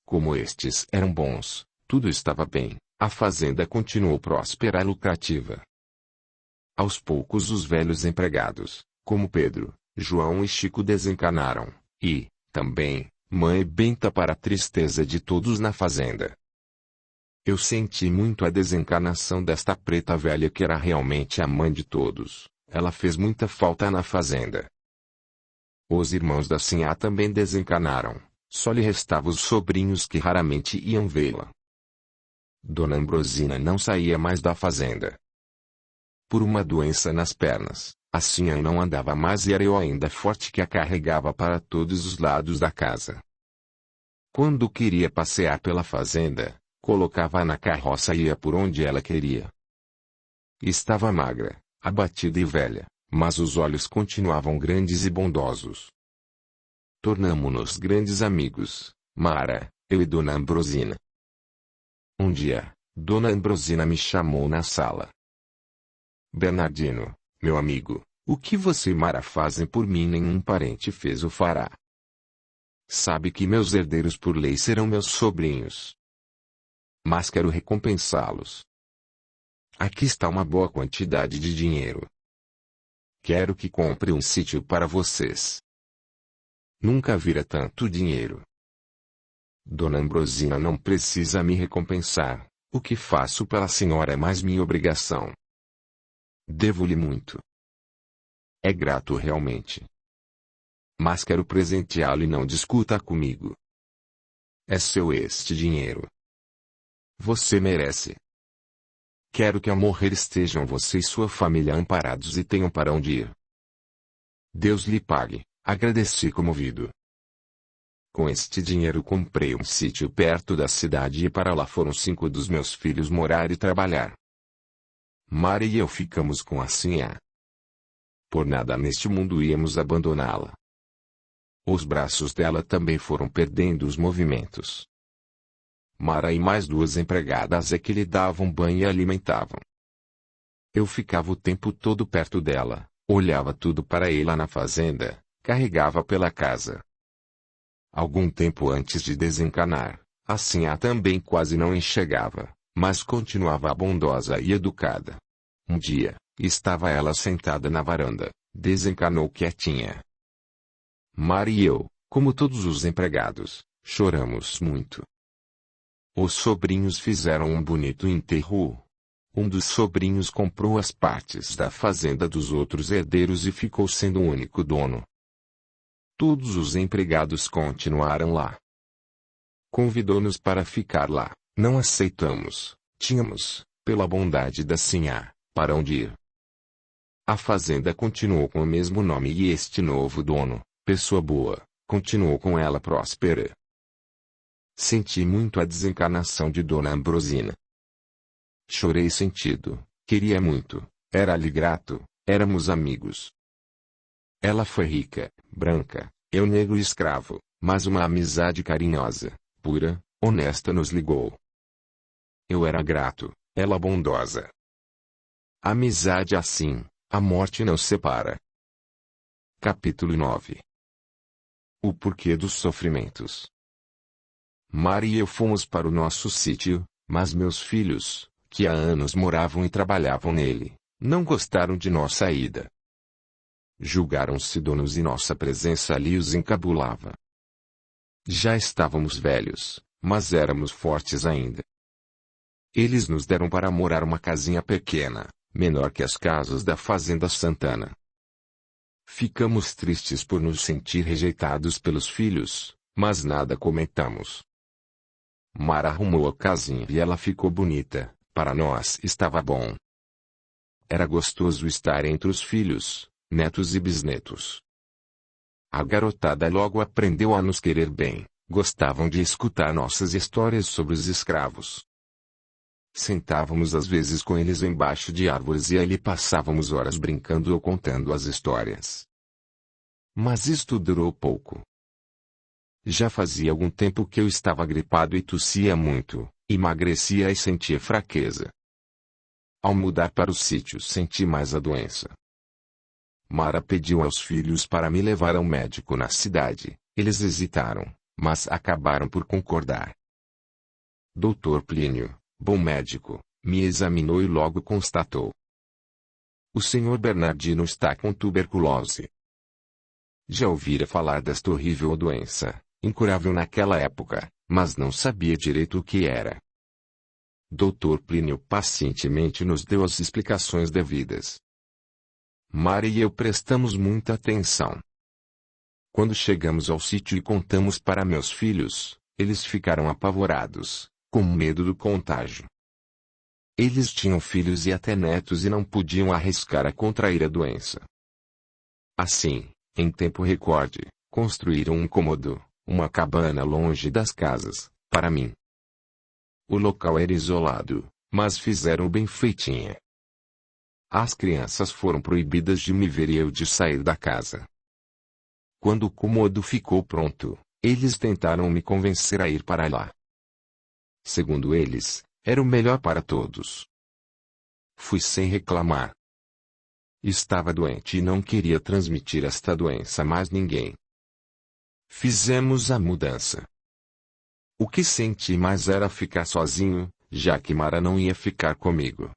Como estes eram bons, tudo estava bem, a fazenda continuou próspera e lucrativa. Aos poucos os velhos empregados, como Pedro, João e Chico desencarnaram, e, também, mãe benta para a tristeza de todos na fazenda. Eu senti muito a desencarnação desta preta velha que era realmente a mãe de todos. Ela fez muita falta na fazenda. Os irmãos da Sinhá também desencarnaram. Só lhe restavam os sobrinhos que raramente iam vê-la. Dona Ambrosina não saía mais da fazenda. Por uma doença nas pernas, a Sinhá não andava mais e era eu ainda forte que a carregava para todos os lados da casa. Quando queria passear pela fazenda, colocava-a na carroça e ia por onde ela queria. Estava magra, abatida e velha, mas os olhos continuavam grandes e bondosos. Tornamo-nos grandes amigos, Mara, eu e Dona Ambrosina. Um dia, Dona Ambrosina me chamou na sala. Bernardino, meu amigo, o que você e Mara fazem por mim nenhum parente fez ou fará. Sabe que meus herdeiros por lei serão meus sobrinhos. Mas quero recompensá-los. Aqui está uma boa quantidade de dinheiro. Quero que compre um sítio para vocês. Nunca vira tanto dinheiro. Dona Ambrosina não precisa me recompensar. O que faço pela senhora é mais minha obrigação. Devo-lhe muito. É grato realmente. Mas quero presenteá-lo e não discuta comigo. É seu este dinheiro. Você merece. Quero que ao morrer estejam você e sua família amparados e tenham para onde ir. Deus lhe pague, agradeci comovido. Com este dinheiro comprei um sítio perto da cidade e para lá foram 5 dos meus filhos morar e trabalhar. Mara e eu ficamos com a Sinhá. Por nada neste mundo íamos abandoná-la. Os braços dela também foram perdendo os movimentos. Mara e mais 2 empregadas é que lhe davam banho e alimentavam. Eu ficava o tempo todo perto dela, olhava tudo para ela na fazenda, carregava pela casa. Algum tempo antes de desencanar, a Sinhá também quase não enxergava, mas continuava bondosa e educada. Um dia, estava ela sentada na varanda, desencanou quietinha. Mara e eu, como todos os empregados, choramos muito. Os sobrinhos fizeram um bonito enterro. Um dos sobrinhos comprou as partes da fazenda dos outros herdeiros e ficou sendo o único dono. Todos os empregados continuaram lá. Convidou-nos para ficar lá, não aceitamos. Tínhamos, pela bondade da Sinhá, para onde ir. A fazenda continuou com o mesmo nome e este novo dono, pessoa boa, continuou com ela próspera. Senti muito a desencarnação de Dona Ambrosina. Chorei sentido, queria muito, era-lhe grato, éramos amigos. Ela foi rica, branca, eu negro e escravo, mas uma amizade carinhosa, pura, honesta nos ligou. Eu era grato, ela bondosa. Amizade assim, a morte não separa. Capítulo 9. O porquê dos sofrimentos. Mara e eu fomos para o nosso sítio, mas meus filhos, que há anos moravam e trabalhavam nele, não gostaram de nossa ida. Julgaram-se donos e nossa presença ali os encabulava. Já estávamos velhos, mas éramos fortes ainda. Eles nos deram para morar uma casinha pequena, menor que as casas da Fazenda Santana. Ficamos tristes por nos sentir rejeitados pelos filhos, mas nada comentamos. Mara arrumou a casinha e ela ficou bonita, para nós estava bom. Era gostoso estar entre os filhos, netos e bisnetos. A garotada logo aprendeu a nos querer bem, gostavam de escutar nossas histórias sobre os escravos. Sentávamos às vezes com eles embaixo de árvores e ali passávamos horas brincando ou contando as histórias. Mas isto durou pouco. Já fazia algum tempo que eu estava gripado e tossia muito, emagrecia e sentia fraqueza. Ao mudar para o sítio senti mais a doença. Mara pediu aos filhos para me levar ao médico na cidade, eles hesitaram, mas acabaram por concordar. Dr. Plínio, bom médico, me examinou e logo constatou: o Sr. Bernardino está com tuberculose. Já ouvira falar desta horrível doença, incurável naquela época, mas não sabia direito o que era. Dr. Plínio pacientemente nos deu as explicações devidas. Mara e eu prestamos muita atenção. Quando chegamos ao sítio e contamos para meus filhos, eles ficaram apavorados, com medo do contágio. Eles tinham filhos e até netos e não podiam arriscar a contrair a doença. Assim, em tempo recorde, construíram um cômodo, uma cabana longe das casas, para mim. O local era isolado, mas fizeram bem feitinha. As crianças foram proibidas de me ver e eu de sair da casa. Quando o cômodo ficou pronto, eles tentaram me convencer a ir para lá. Segundo eles, era o melhor para todos. Fui sem reclamar. Estava doente e não queria transmitir esta doença a mais ninguém. Fizemos a mudança. O que senti mais era ficar sozinho, já que Mara não ia ficar comigo.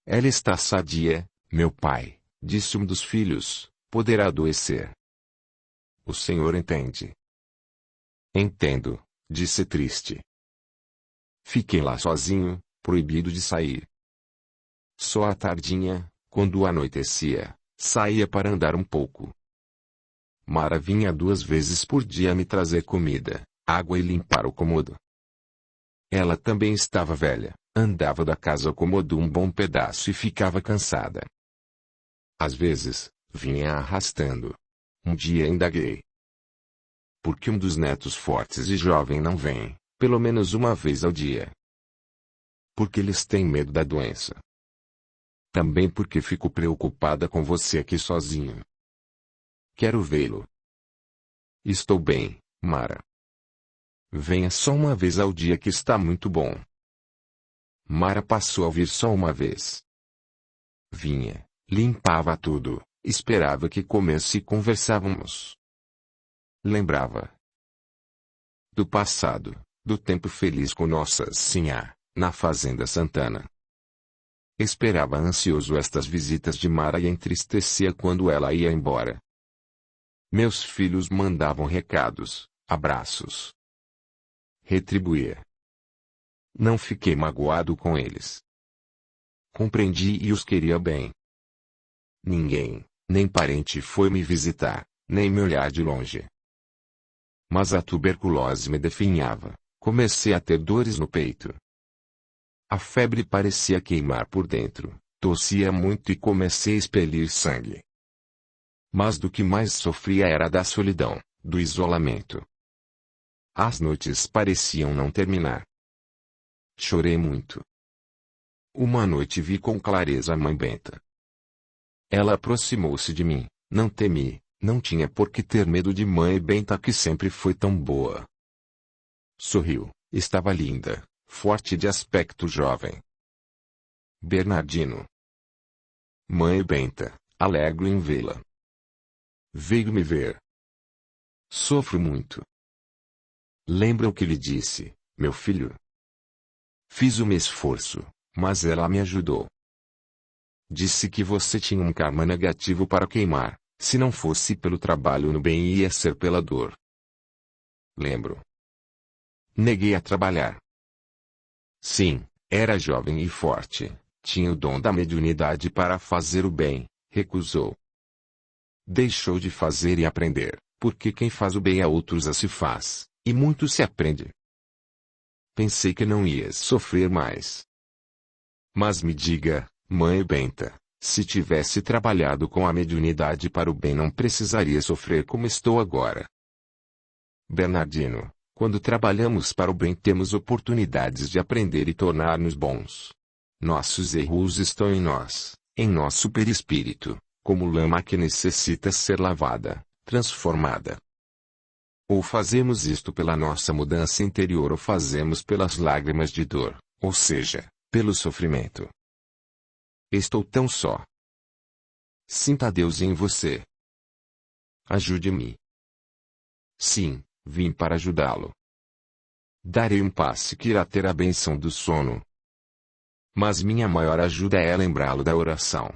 Ela está sadia, meu pai, disse um dos filhos, poderá adoecer. O senhor entende? Entendo, disse triste. Fiquei lá sozinho, proibido de sair. Só à tardinha, quando anoitecia, saía para andar um pouco. Mara vinha 2 vezes por dia me trazer comida, água e limpar o cômodo. Ela também estava velha, andava da casa ao cômodo um bom pedaço e ficava cansada. Às vezes, vinha arrastando. Um dia indaguei. Por que um dos netos fortes e jovem não vem, pelo menos uma vez ao dia? Porque eles têm medo da doença. Também porque fico preocupada com você aqui sozinho. Quero vê-lo. Estou bem, Mara. Venha só uma vez ao dia que está muito bom. Mara passou a vir só uma vez. Vinha, limpava tudo, esperava que comesse e conversávamos. Lembrava do passado, do tempo feliz com Nossa Sinhá, na Fazenda Santana. Esperava ansioso estas visitas de Mara e entristecia quando ela ia embora. Meus filhos mandavam recados, abraços. Retribuía. Não fiquei magoado com eles. Compreendi e os queria bem. Ninguém, nem parente foi me visitar, nem me olhar de longe. Mas a tuberculose me definhava, comecei a ter dores no peito. A febre parecia queimar por dentro, tossia muito e comecei a expelir sangue. Mas do que mais sofria era da solidão, do isolamento. As noites pareciam não terminar. Chorei muito. Uma noite vi com clareza a mãe Benta. Ela aproximou-se de mim, não temi, não tinha por que ter medo de mãe Benta que sempre foi tão boa. Sorriu, estava linda, forte de aspecto jovem. Bernardino. Mãe Benta, alegro em vê-la. Veio me ver. Sofro muito. Lembra o que lhe disse, meu filho? Fiz o meu esforço, mas ela me ajudou. Disse que você tinha um karma negativo para queimar, se não fosse pelo trabalho no bem ia ser pela dor. Lembro. Neguei a trabalhar. Sim, era jovem e forte, tinha o dom da mediunidade para fazer o bem, recusou. Deixou de fazer e aprender, porque quem faz o bem a outros a se faz, e muito se aprende. Pensei que não ias sofrer mais. Mas me diga, mãe Benta, se tivesse trabalhado com a mediunidade para o bem não precisaria sofrer como estou agora. Bernardino, quando trabalhamos para o bem temos oportunidades de aprender e tornar-nos bons. Nossos erros estão em nós, em nosso perispírito, como lama que necessita ser lavada, transformada. Ou fazemos isto pela nossa mudança interior ou fazemos pelas lágrimas de dor, ou seja, pelo sofrimento. Estou tão só. Sinta Deus em você. Ajude-me. Sim, vim para ajudá-lo. Darei um passe que irá ter a bênção do sono. Mas minha maior ajuda é lembrá-lo da oração.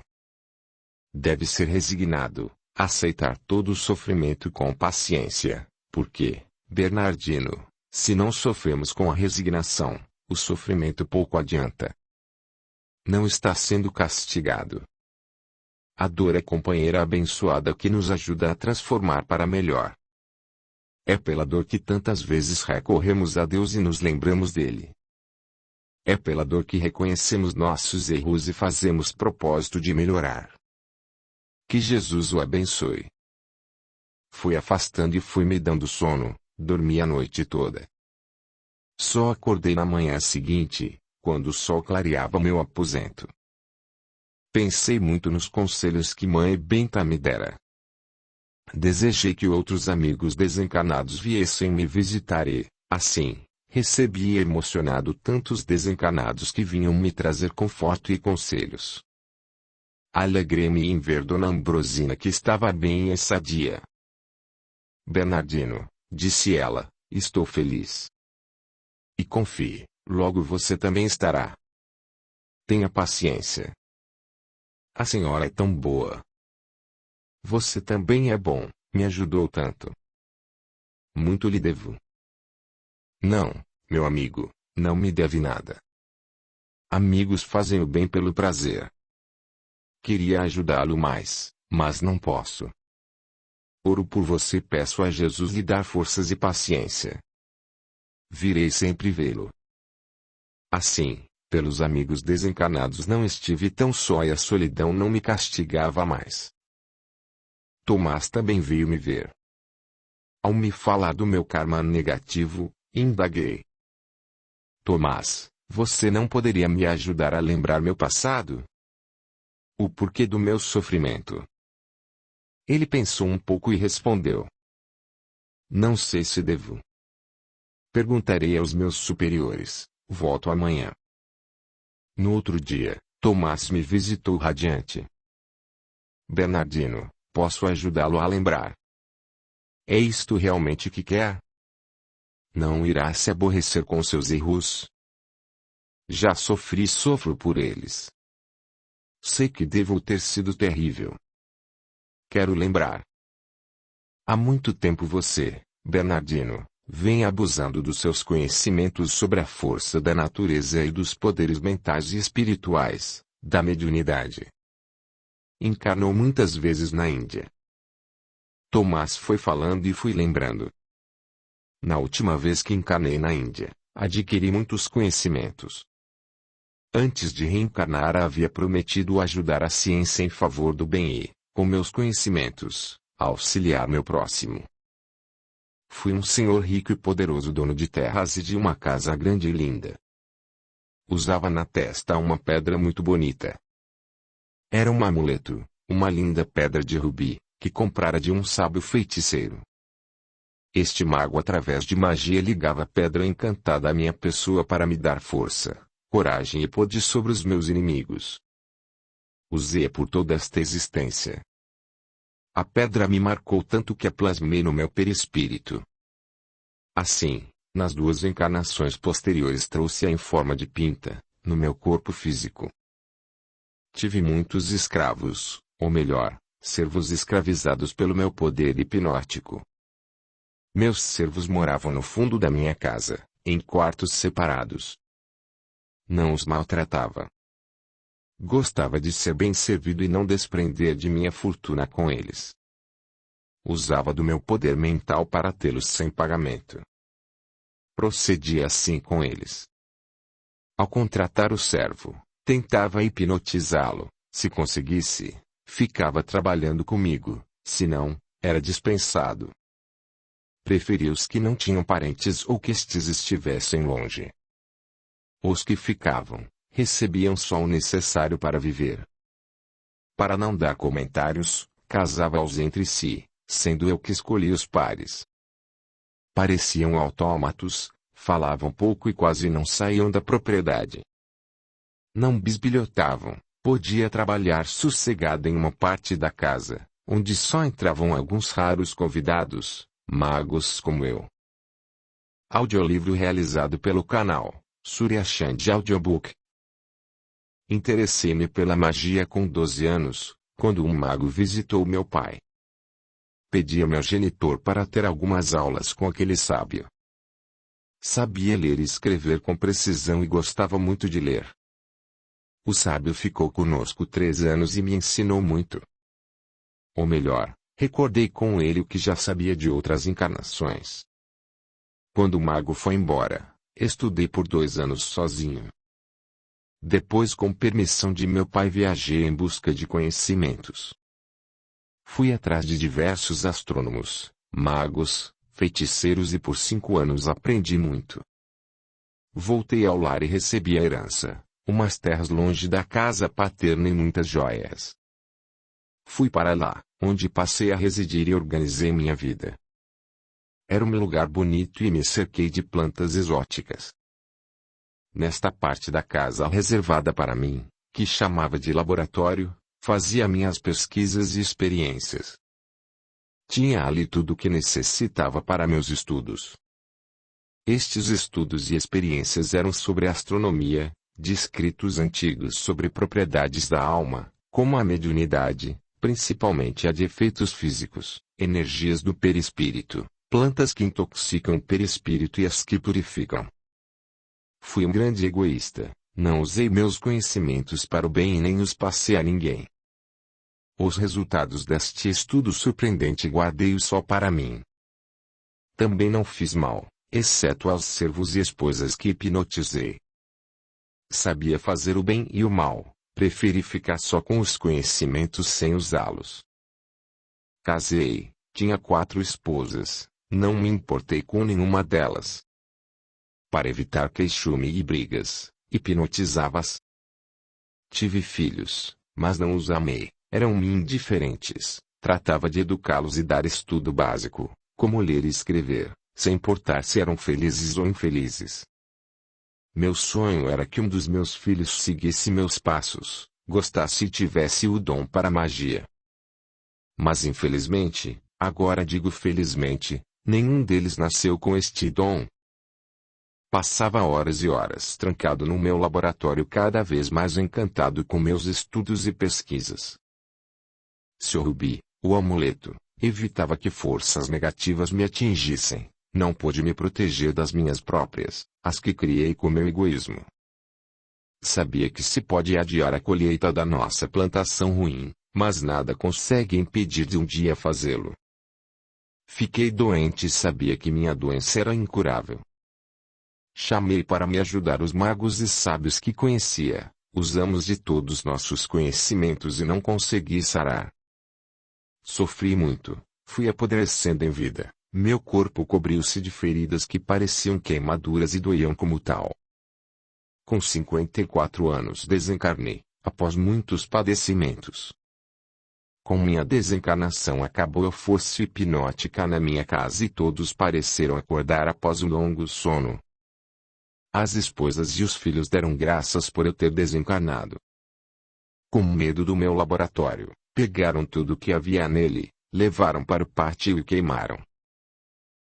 Deve ser resignado, aceitar todo o sofrimento com paciência, porque, Bernardino, se não sofremos com a resignação, o sofrimento pouco adianta. Não está sendo castigado. A dor é companheira abençoada que nos ajuda a transformar para melhor. É pela dor que tantas vezes recorremos a Deus e nos lembramos dele. É pela dor que reconhecemos nossos erros e fazemos propósito de melhorar. Que Jesus o abençoe. Fui afastando e fui me dando sono, dormi a noite toda. Só acordei na manhã seguinte, quando o sol clareava meu aposento. Pensei muito nos conselhos que mãe Benta me dera. Desejei que outros amigos desencarnados viessem me visitar e, assim, recebi emocionado tantos desencarnados que vinham me trazer conforto e conselhos. Alegrei-me em ver Dona Ambrosina que estava bem e sadia. Bernardino, disse ela, estou feliz. E confie, logo você também estará. Tenha paciência. A senhora é tão boa. Você também é bom, me ajudou tanto. Muito lhe devo. Não, meu amigo, não me deve nada. Amigos fazem o bem pelo prazer. Queria ajudá-lo mais, mas não posso. Oro por você e peço a Jesus lhe dar forças e paciência. Virei sempre vê-lo. Assim, pelos amigos desencarnados não estive tão só e a solidão não me castigava mais. Tomás também veio me ver. Ao me falar do meu karma negativo, indaguei. Tomás, você não poderia me ajudar a lembrar meu passado? O porquê do meu sofrimento? Ele pensou um pouco e respondeu. Não sei se devo. Perguntarei aos meus superiores, volto amanhã. No outro dia, Tomás me visitou radiante. Bernardino, posso ajudá-lo a lembrar? É isto realmente que quer? Não irá se aborrecer com seus erros? Já sofri e sofro por eles. Sei que devo ter sido terrível. Quero lembrar. Há muito tempo você, Bernardino, vem abusando dos seus conhecimentos sobre a força da natureza e dos poderes mentais e espirituais, da mediunidade. Encarnou muitas vezes na Índia. Tomás foi falando e fui lembrando. Na última vez que encarnei na Índia, adquiri muitos conhecimentos. Antes de reencarnar havia prometido ajudar a ciência em favor do bem e, com meus conhecimentos, auxiliar meu próximo. Fui um senhor rico e poderoso dono de terras e de uma casa grande e linda. Usava na testa uma pedra muito bonita. Era um amuleto, uma linda pedra de rubi, que comprara de um sábio feiticeiro. Este mago através de magia ligava a pedra encantada à minha pessoa para me dar força, coragem e poder sobre os meus inimigos. Usei-a por toda esta existência. A pedra me marcou tanto que a plasmei no meu perispírito. Assim, nas duas encarnações posteriores trouxe-a em forma de pinta, no meu corpo físico. Tive muitos escravos, ou melhor, servos escravizados pelo meu poder hipnótico. Meus servos moravam no fundo da minha casa, em quartos separados. Não os maltratava. Gostava de ser bem servido e não desprender de minha fortuna com eles. Usava do meu poder mental para tê-los sem pagamento. Procedia assim com eles. Ao contratar o servo, tentava hipnotizá-lo. Se conseguisse, ficava trabalhando comigo, se não, era dispensado. Preferia os que não tinham parentes ou que estes estivessem longe. Os que ficavam, recebiam só o necessário para viver. Para não dar comentários, casava-os entre si, sendo eu que escolhia os pares. Pareciam autômatos, falavam pouco e quase não saíam da propriedade. Não bisbilhotavam, podia trabalhar sossegado em uma parte da casa, onde só entravam alguns raros convidados, magos como eu. Audiolivro realizado pelo canal Surya Chand Audiobook. Interessei-me pela magia com 12 anos, quando um mago visitou meu pai. Pedi ao meu genitor para ter algumas aulas com aquele sábio. Sabia ler e escrever com precisão e gostava muito de ler. O sábio ficou conosco 3 anos e me ensinou muito. Ou melhor, recordei com ele o que já sabia de outras encarnações. Quando o mago foi embora, estudei por 2 anos sozinho. Depois, com permissão de meu pai, viajei em busca de conhecimentos. Fui atrás de diversos astrônomos, magos, feiticeiros e por 5 anos aprendi muito. Voltei ao lar e recebi a herança, umas terras longe da casa paterna e muitas joias. Fui para lá, onde passei a residir e organizei minha vida. Era um lugar bonito e me cerquei de plantas exóticas. Nesta parte da casa reservada para mim, que chamava de laboratório, fazia minhas pesquisas e experiências. Tinha ali tudo o que necessitava para meus estudos. Estes estudos e experiências eram sobre astronomia, de escritos antigos sobre propriedades da alma, como a mediunidade, principalmente a de efeitos físicos, energias do perispírito, plantas que intoxicam o perispírito e as que purificam. Fui um grande egoísta, não usei meus conhecimentos para o bem e nem os passei a ninguém. Os resultados deste estudo surpreendente guardei-os só para mim. Também não fiz mal, exceto aos servos e esposas que hipnotizei. Sabia fazer o bem e o mal, preferi ficar só com os conhecimentos sem usá-los. Casei, tinha 4 esposas, não me importei com nenhuma delas. Para evitar queixume e brigas, hipnotizava-as. Tive filhos, mas não os amei, eram-me indiferentes, tratava de educá-los e dar estudo básico, como ler e escrever, sem importar se eram felizes ou infelizes. Meu sonho era que um dos meus filhos seguisse meus passos, gostasse e tivesse o dom para a magia. Mas infelizmente, agora digo felizmente, nenhum deles nasceu com este dom. Passava horas e horas trancado no meu laboratório, cada vez mais encantado com meus estudos e pesquisas. Seu Rubi, o amuleto, evitava que forças negativas me atingissem, não pude me proteger das minhas próprias, as que criei com meu egoísmo. Sabia que se pode adiar a colheita da nossa plantação ruim, mas nada consegue impedir de um dia fazê-lo. Fiquei doente e sabia que minha doença era incurável. Chamei para me ajudar os magos e sábios que conhecia, usamos de todos nossos conhecimentos e não consegui sarar. Sofri muito, fui apodrecendo em vida, meu corpo cobriu-se de feridas que pareciam queimaduras e doíam como tal. Com 54 anos desencarnei, após muitos padecimentos. Com minha desencarnação acabou a força hipnótica na minha casa e todos pareceram acordar após um longo sono. As esposas e os filhos deram graças por eu ter desencarnado. Com medo do meu laboratório, pegaram tudo o que havia nele, levaram para o pátio e queimaram.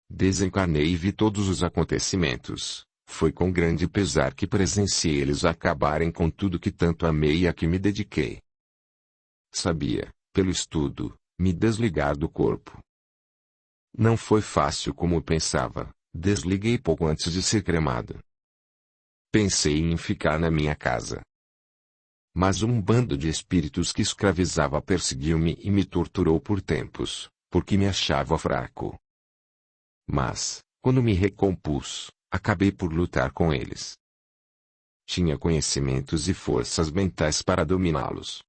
Desencarnei e vi todos os acontecimentos. Foi com grande pesar que presenciei eles acabarem com tudo que tanto amei e a que me dediquei. Sabia, pelo estudo, me desligar do corpo. Não foi fácil como pensava, desliguei pouco antes de ser cremado. Pensei em ficar na minha casa. Mas um bando de espíritos que escravizava perseguiu-me e me torturou por tempos, porque me achava fraco. Mas, quando me recompus, acabei por lutar com eles. Tinha conhecimentos e forças mentais para dominá-los.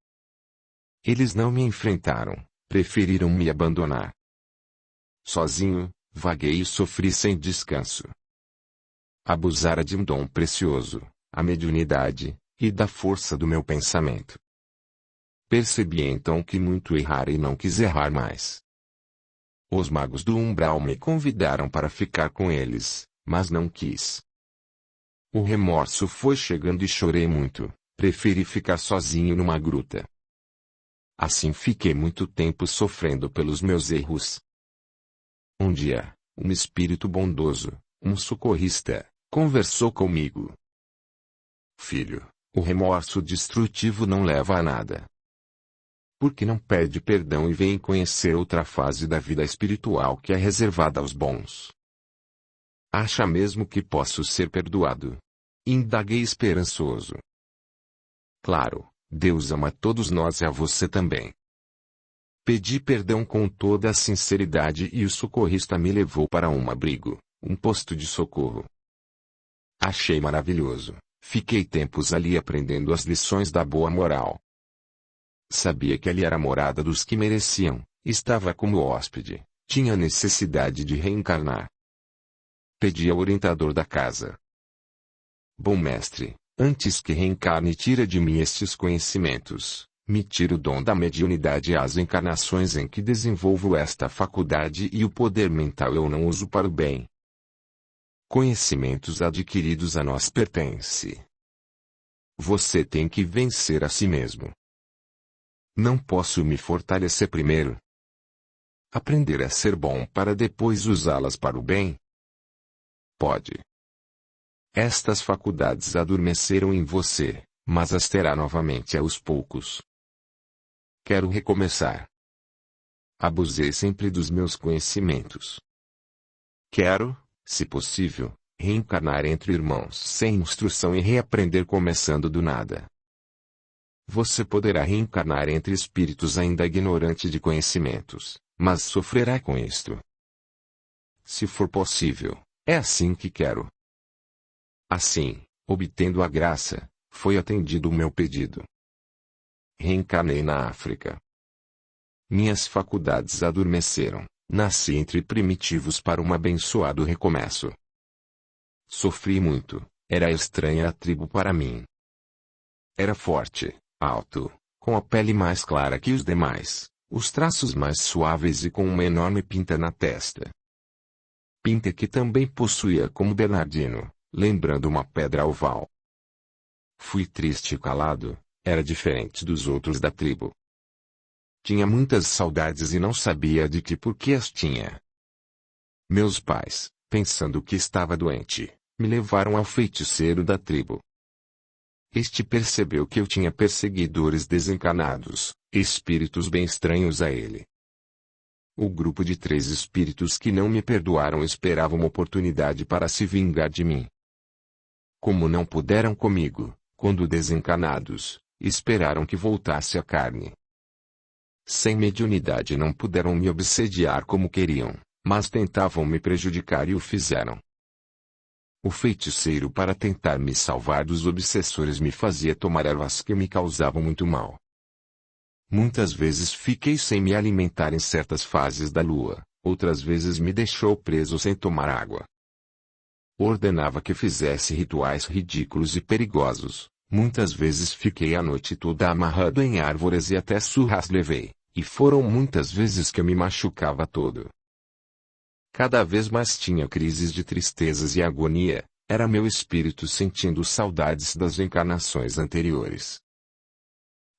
Eles não me enfrentaram, preferiram me abandonar. Sozinho, vaguei e sofri sem descanso. Abusara de um dom precioso, a mediunidade, e da força do meu pensamento. Percebi então que muito errara e não quis errar mais. Os magos do umbral me convidaram para ficar com eles, mas não quis. O remorso foi chegando e chorei muito, preferi ficar sozinho numa gruta. Assim fiquei muito tempo sofrendo pelos meus erros. Um dia, um espírito bondoso, um socorrista, conversou comigo. Filho, o remorso destrutivo não leva a nada. Por que não pede perdão e vem conhecer outra fase da vida espiritual que é reservada aos bons? Acha mesmo que posso ser perdoado? Indaguei esperançoso. Claro, Deus ama todos nós e a você também. Pedi perdão com toda a sinceridade e o socorrista me levou para um abrigo, um posto de socorro. Achei maravilhoso. Fiquei tempos ali aprendendo as lições da boa moral. Sabia que ali era a morada dos que mereciam, estava como hóspede, tinha necessidade de reencarnar. Pedi ao orientador da casa. Bom mestre, antes que reencarne tira de mim estes conhecimentos, me tira o dom da mediunidade e as encarnações em que desenvolvo esta faculdade e o poder mental eu não uso para o bem. Conhecimentos adquiridos a nós pertence. Você tem que vencer a si mesmo. Não posso me fortalecer primeiro. Aprender a ser bom para depois usá-las para o bem? Pode. Estas faculdades adormeceram em você, mas as terá novamente aos poucos. Quero recomeçar. Abusei sempre dos meus conhecimentos. Quero, se possível, reencarnar entre irmãos sem instrução e reaprender começando do nada. Você poderá reencarnar entre espíritos ainda ignorantes de conhecimentos, mas sofrerá com isto. Se for possível, é assim que quero. Assim, obtendo a graça, foi atendido o meu pedido. Reencarnei na África. Minhas faculdades adormeceram, nasci entre primitivos para um abençoado recomeço. Sofri muito, era estranha a tribo para mim. Era forte, alto, com a pele mais clara que os demais, os traços mais suaves e com uma enorme pinta na testa. Pinta que também possuía como Bernardino, lembrando uma pedra oval. Fui triste e calado, era diferente dos outros da tribo. Tinha muitas saudades e não sabia de que por que as tinha. Meus pais, pensando que estava doente, me levaram ao feiticeiro da tribo. Este percebeu que eu tinha perseguidores desencarnados, espíritos bem estranhos a ele. O grupo de 3 espíritos que não me perdoaram esperava uma oportunidade para se vingar de mim. Como não puderam comigo, quando desencarnados, esperaram que voltasse à carne. Sem mediunidade não puderam me obsediar como queriam, mas tentavam me prejudicar e o fizeram. O feiticeiro, para tentar me salvar dos obsessores, me fazia tomar ervas que me causavam muito mal. Muitas vezes fiquei sem me alimentar em certas fases da lua, outras vezes me deixou preso sem tomar água. Ordenava que fizesse rituais ridículos e perigosos. Muitas vezes fiquei a noite toda amarrado em árvores e até surras levei, e foram muitas vezes que eu me machucava todo. Cada vez mais tinha crises de tristezas e agonia, era meu espírito sentindo saudades das encarnações anteriores.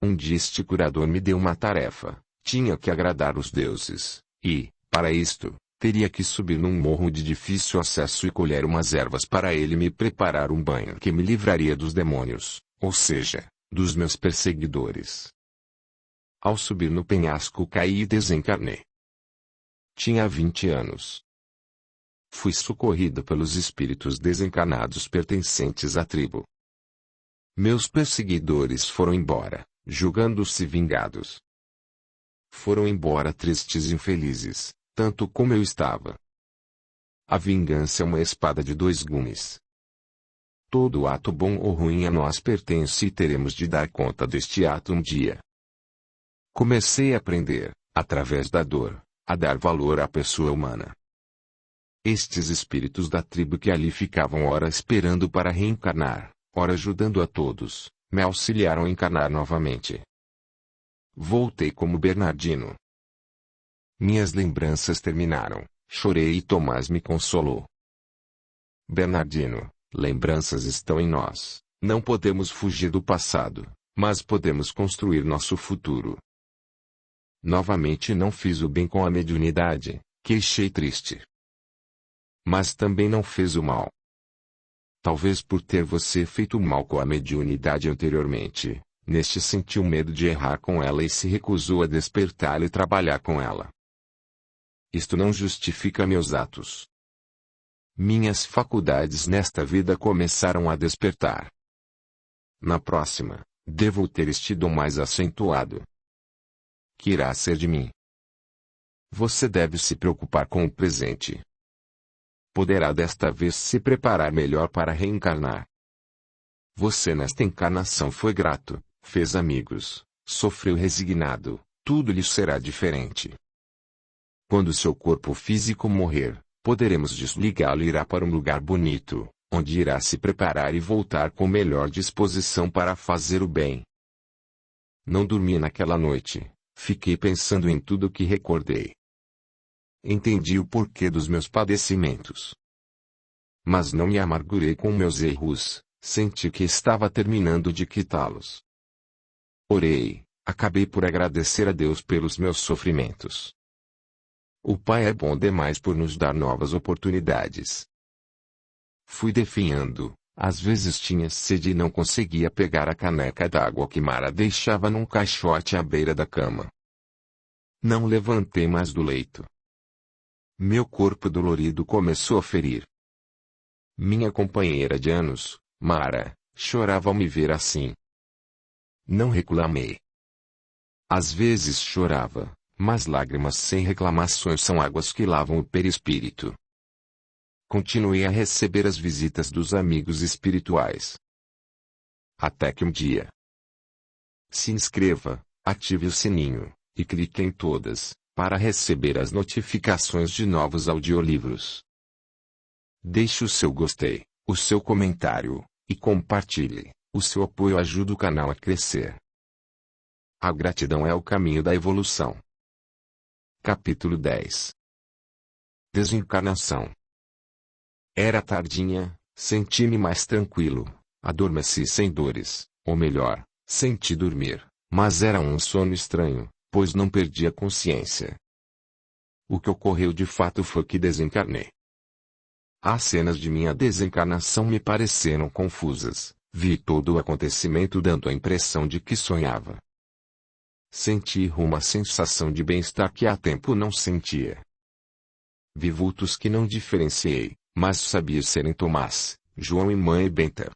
Um dia este curador me deu uma tarefa, tinha que agradar os deuses, e, para isto, teria que subir num morro de difícil acesso e colher umas ervas para ele me preparar um banho que me livraria dos demônios, ou seja, dos meus perseguidores. Ao subir no penhasco caí e desencarnei. Tinha 20 anos. Fui socorrido pelos espíritos desencarnados pertencentes à tribo. Meus perseguidores foram embora, julgando-se vingados. Foram embora tristes e infelizes, tanto como eu estava. A vingança é uma espada de 2 gumes. Todo ato bom ou ruim a nós pertence e teremos de dar conta deste ato um dia. Comecei a aprender, através da dor, a dar valor à pessoa humana. Estes espíritos da tribo que ali ficavam ora esperando para reencarnar, ora ajudando a todos, me auxiliaram a encarnar novamente. Voltei como Bernardino. Minhas lembranças terminaram, chorei e Tomás me consolou. Bernardino, lembranças estão em nós, não podemos fugir do passado, mas podemos construir nosso futuro. Novamente não fiz o bem com a mediunidade, queixei triste. Mas também não fez o mal. Talvez por ter você feito mal com a mediunidade anteriormente, Neste sentiu medo de errar com ela e se recusou a despertá-la e trabalhar com ela. Isto não justifica meus atos. Minhas faculdades nesta vida começaram a despertar. Na próxima, devo ter este dom mais acentuado. Que irá ser de mim? Você deve se preocupar com o presente. Poderá desta vez se preparar melhor para reencarnar. Você nesta encarnação foi grato, fez amigos, sofreu resignado, tudo lhe será diferente. Quando seu corpo físico morrer, poderemos desligá-lo e irá para um lugar bonito, onde irá se preparar e voltar com melhor disposição para fazer o bem. Não dormi naquela noite, fiquei pensando em tudo o que recordei. Entendi o porquê dos meus padecimentos. Mas não me amargurei com meus erros, senti que estava terminando de quitá-los. Orei, acabei por agradecer a Deus pelos meus sofrimentos. O Pai é bom demais por nos dar novas oportunidades. Fui definhando, às vezes tinha sede e não conseguia pegar a caneca d'água que Mara deixava num caixote à beira da cama. Não levantei mais do leito. Meu corpo dolorido começou a ferir. Minha companheira de anos, Mara, chorava ao me ver assim. Não reclamei. Às vezes chorava, mas lágrimas sem reclamações são águas que lavam o perispírito. Continuei a receber as visitas dos amigos espirituais. Até que um dia. Se inscreva, ative o sininho, e clique em todas, para receber as notificações de novos audiolivros. Deixe o seu gostei, o seu comentário, e compartilhe. O seu apoio ajuda o canal a crescer. A gratidão é o caminho da evolução. Capítulo 10. Desencarnação. Era tardinha, senti-me mais tranquilo, adormeci sem dores, ou melhor, senti dormir, mas era um sono estranho, pois não perdi a consciência. O que ocorreu de fato foi que desencarnei. As cenas de minha desencarnação me pareceram confusas, vi todo o acontecimento dando a impressão de que sonhava. Senti uma sensação de bem-estar que há tempo não sentia. Vi vultos que não diferenciei, mas sabia serem Tomás, João e Mãe Benta.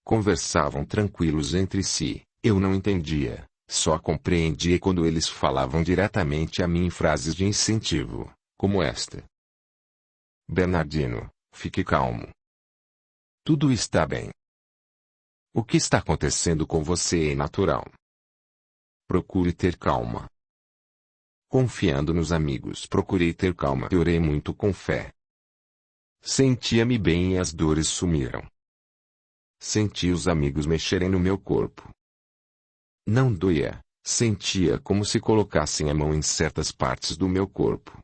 Conversavam tranquilos entre si, eu não entendia, só compreendia quando eles falavam diretamente a mim em frases de incentivo, como esta. Bernardino, fique calmo. Tudo está bem. O que está acontecendo com você é natural. Procure ter calma. Confiando nos amigos, procurei ter calma e orei muito com fé. Sentia-me bem e as dores sumiram. Senti os amigos mexerem no meu corpo. Não doía, sentia como se colocassem a mão em certas partes do meu corpo.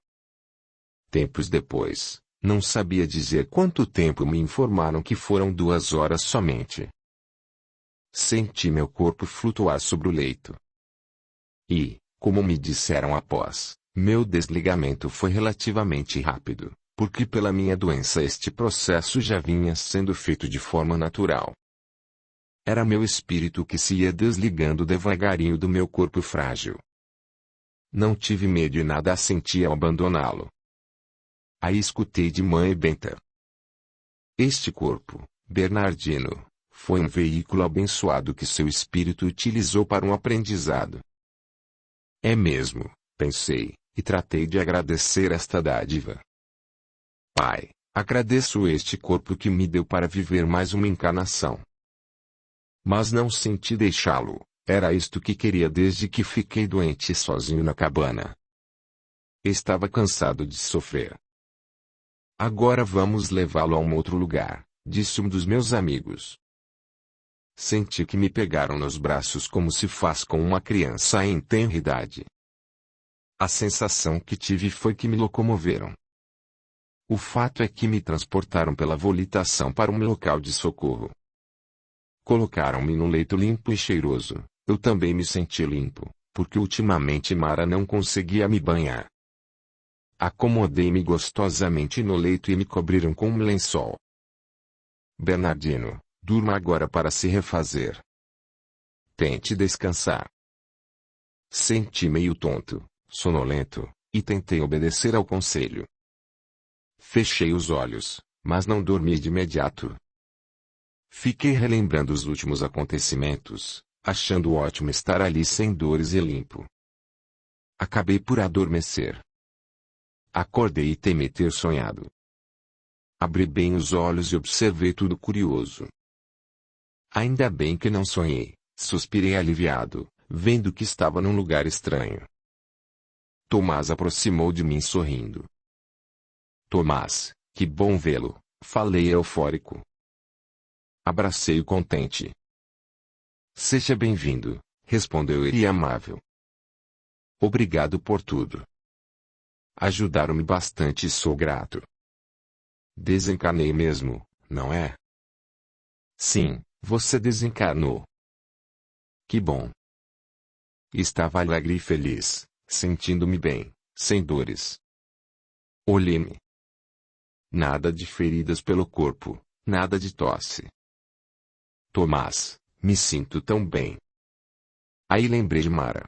Tempos depois, não sabia dizer quanto tempo, me informaram que foram 2 horas somente. Senti meu corpo flutuar sobre o leito. E, como me disseram após, meu desligamento foi relativamente rápido, porque pela minha doença este processo já vinha sendo feito de forma natural. Era meu espírito que se ia desligando devagarinho do meu corpo frágil. Não tive medo e nada senti ao abandoná-lo. Aí escutei de Mãe Benta. Este corpo, Bernardino, foi um veículo abençoado que seu espírito utilizou para um aprendizado. É mesmo, pensei, e tratei de agradecer esta dádiva. Pai, agradeço este corpo que me deu para viver mais uma encarnação. Mas não senti deixá-lo, era isto que queria desde que fiquei doente sozinho na cabana. Estava cansado de sofrer. Agora vamos levá-lo a um outro lugar, disse um dos meus amigos. Senti que me pegaram nos braços como se faz com uma criança em tenra idade. A sensação que tive foi que me locomoveram. O fato é que me transportaram pela volitação para um local de socorro. Colocaram-me num leito limpo e cheiroso. Eu também me senti limpo, porque ultimamente Mara não conseguia me banhar. Acomodei-me gostosamente no leito e me cobriram com um lençol. Bernardino, durma agora para se refazer. Tente descansar. Senti meio tonto, sonolento, e tentei obedecer ao conselho. Fechei os olhos, mas não dormi de imediato. Fiquei relembrando os últimos acontecimentos, achando ótimo estar ali sem dores e limpo. Acabei por adormecer. Acordei e temi ter sonhado. Abri bem os olhos e observei tudo curioso. Ainda bem que não sonhei, suspirei aliviado, vendo que estava num lugar estranho. Tomás aproximou de mim sorrindo. Tomás, que bom vê-lo, falei eufórico. Abracei-o contente. Seja bem-vindo, respondeu ele amável. Obrigado por tudo. Ajudaram-me bastante e sou grato. Desencarnei mesmo, não é? Sim, você desencarnou. Que bom. Estava alegre e feliz, sentindo-me bem, sem dores. Olhei-me. Nada de feridas pelo corpo, nada de tosse. Tomás, me sinto tão bem. Aí lembrei de Mara.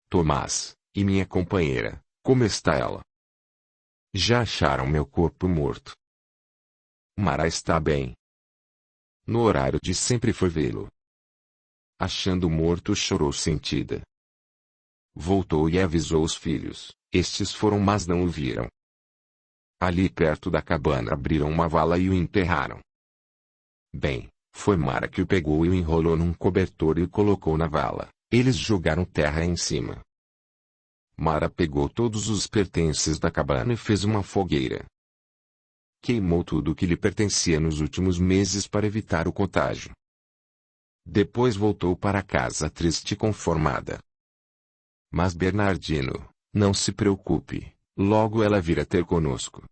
Tomás, e minha companheira, como está ela? Já acharam meu corpo morto? Mara está bem. No horário de sempre foi vê-lo. Achando morto chorou sentida. Voltou e avisou os filhos, estes foram mas não o viram. Ali perto da cabana abriram uma vala e o enterraram. Bem, foi Mara que o pegou e o enrolou num cobertor e o colocou na vala, eles jogaram terra em cima. Mara pegou todos os pertences da cabana e fez uma fogueira. Queimou tudo o que lhe pertencia nos últimos meses para evitar o contágio. Depois voltou para casa triste e conformada. Mas Bernardino, não se preocupe, logo ela virá ter conosco.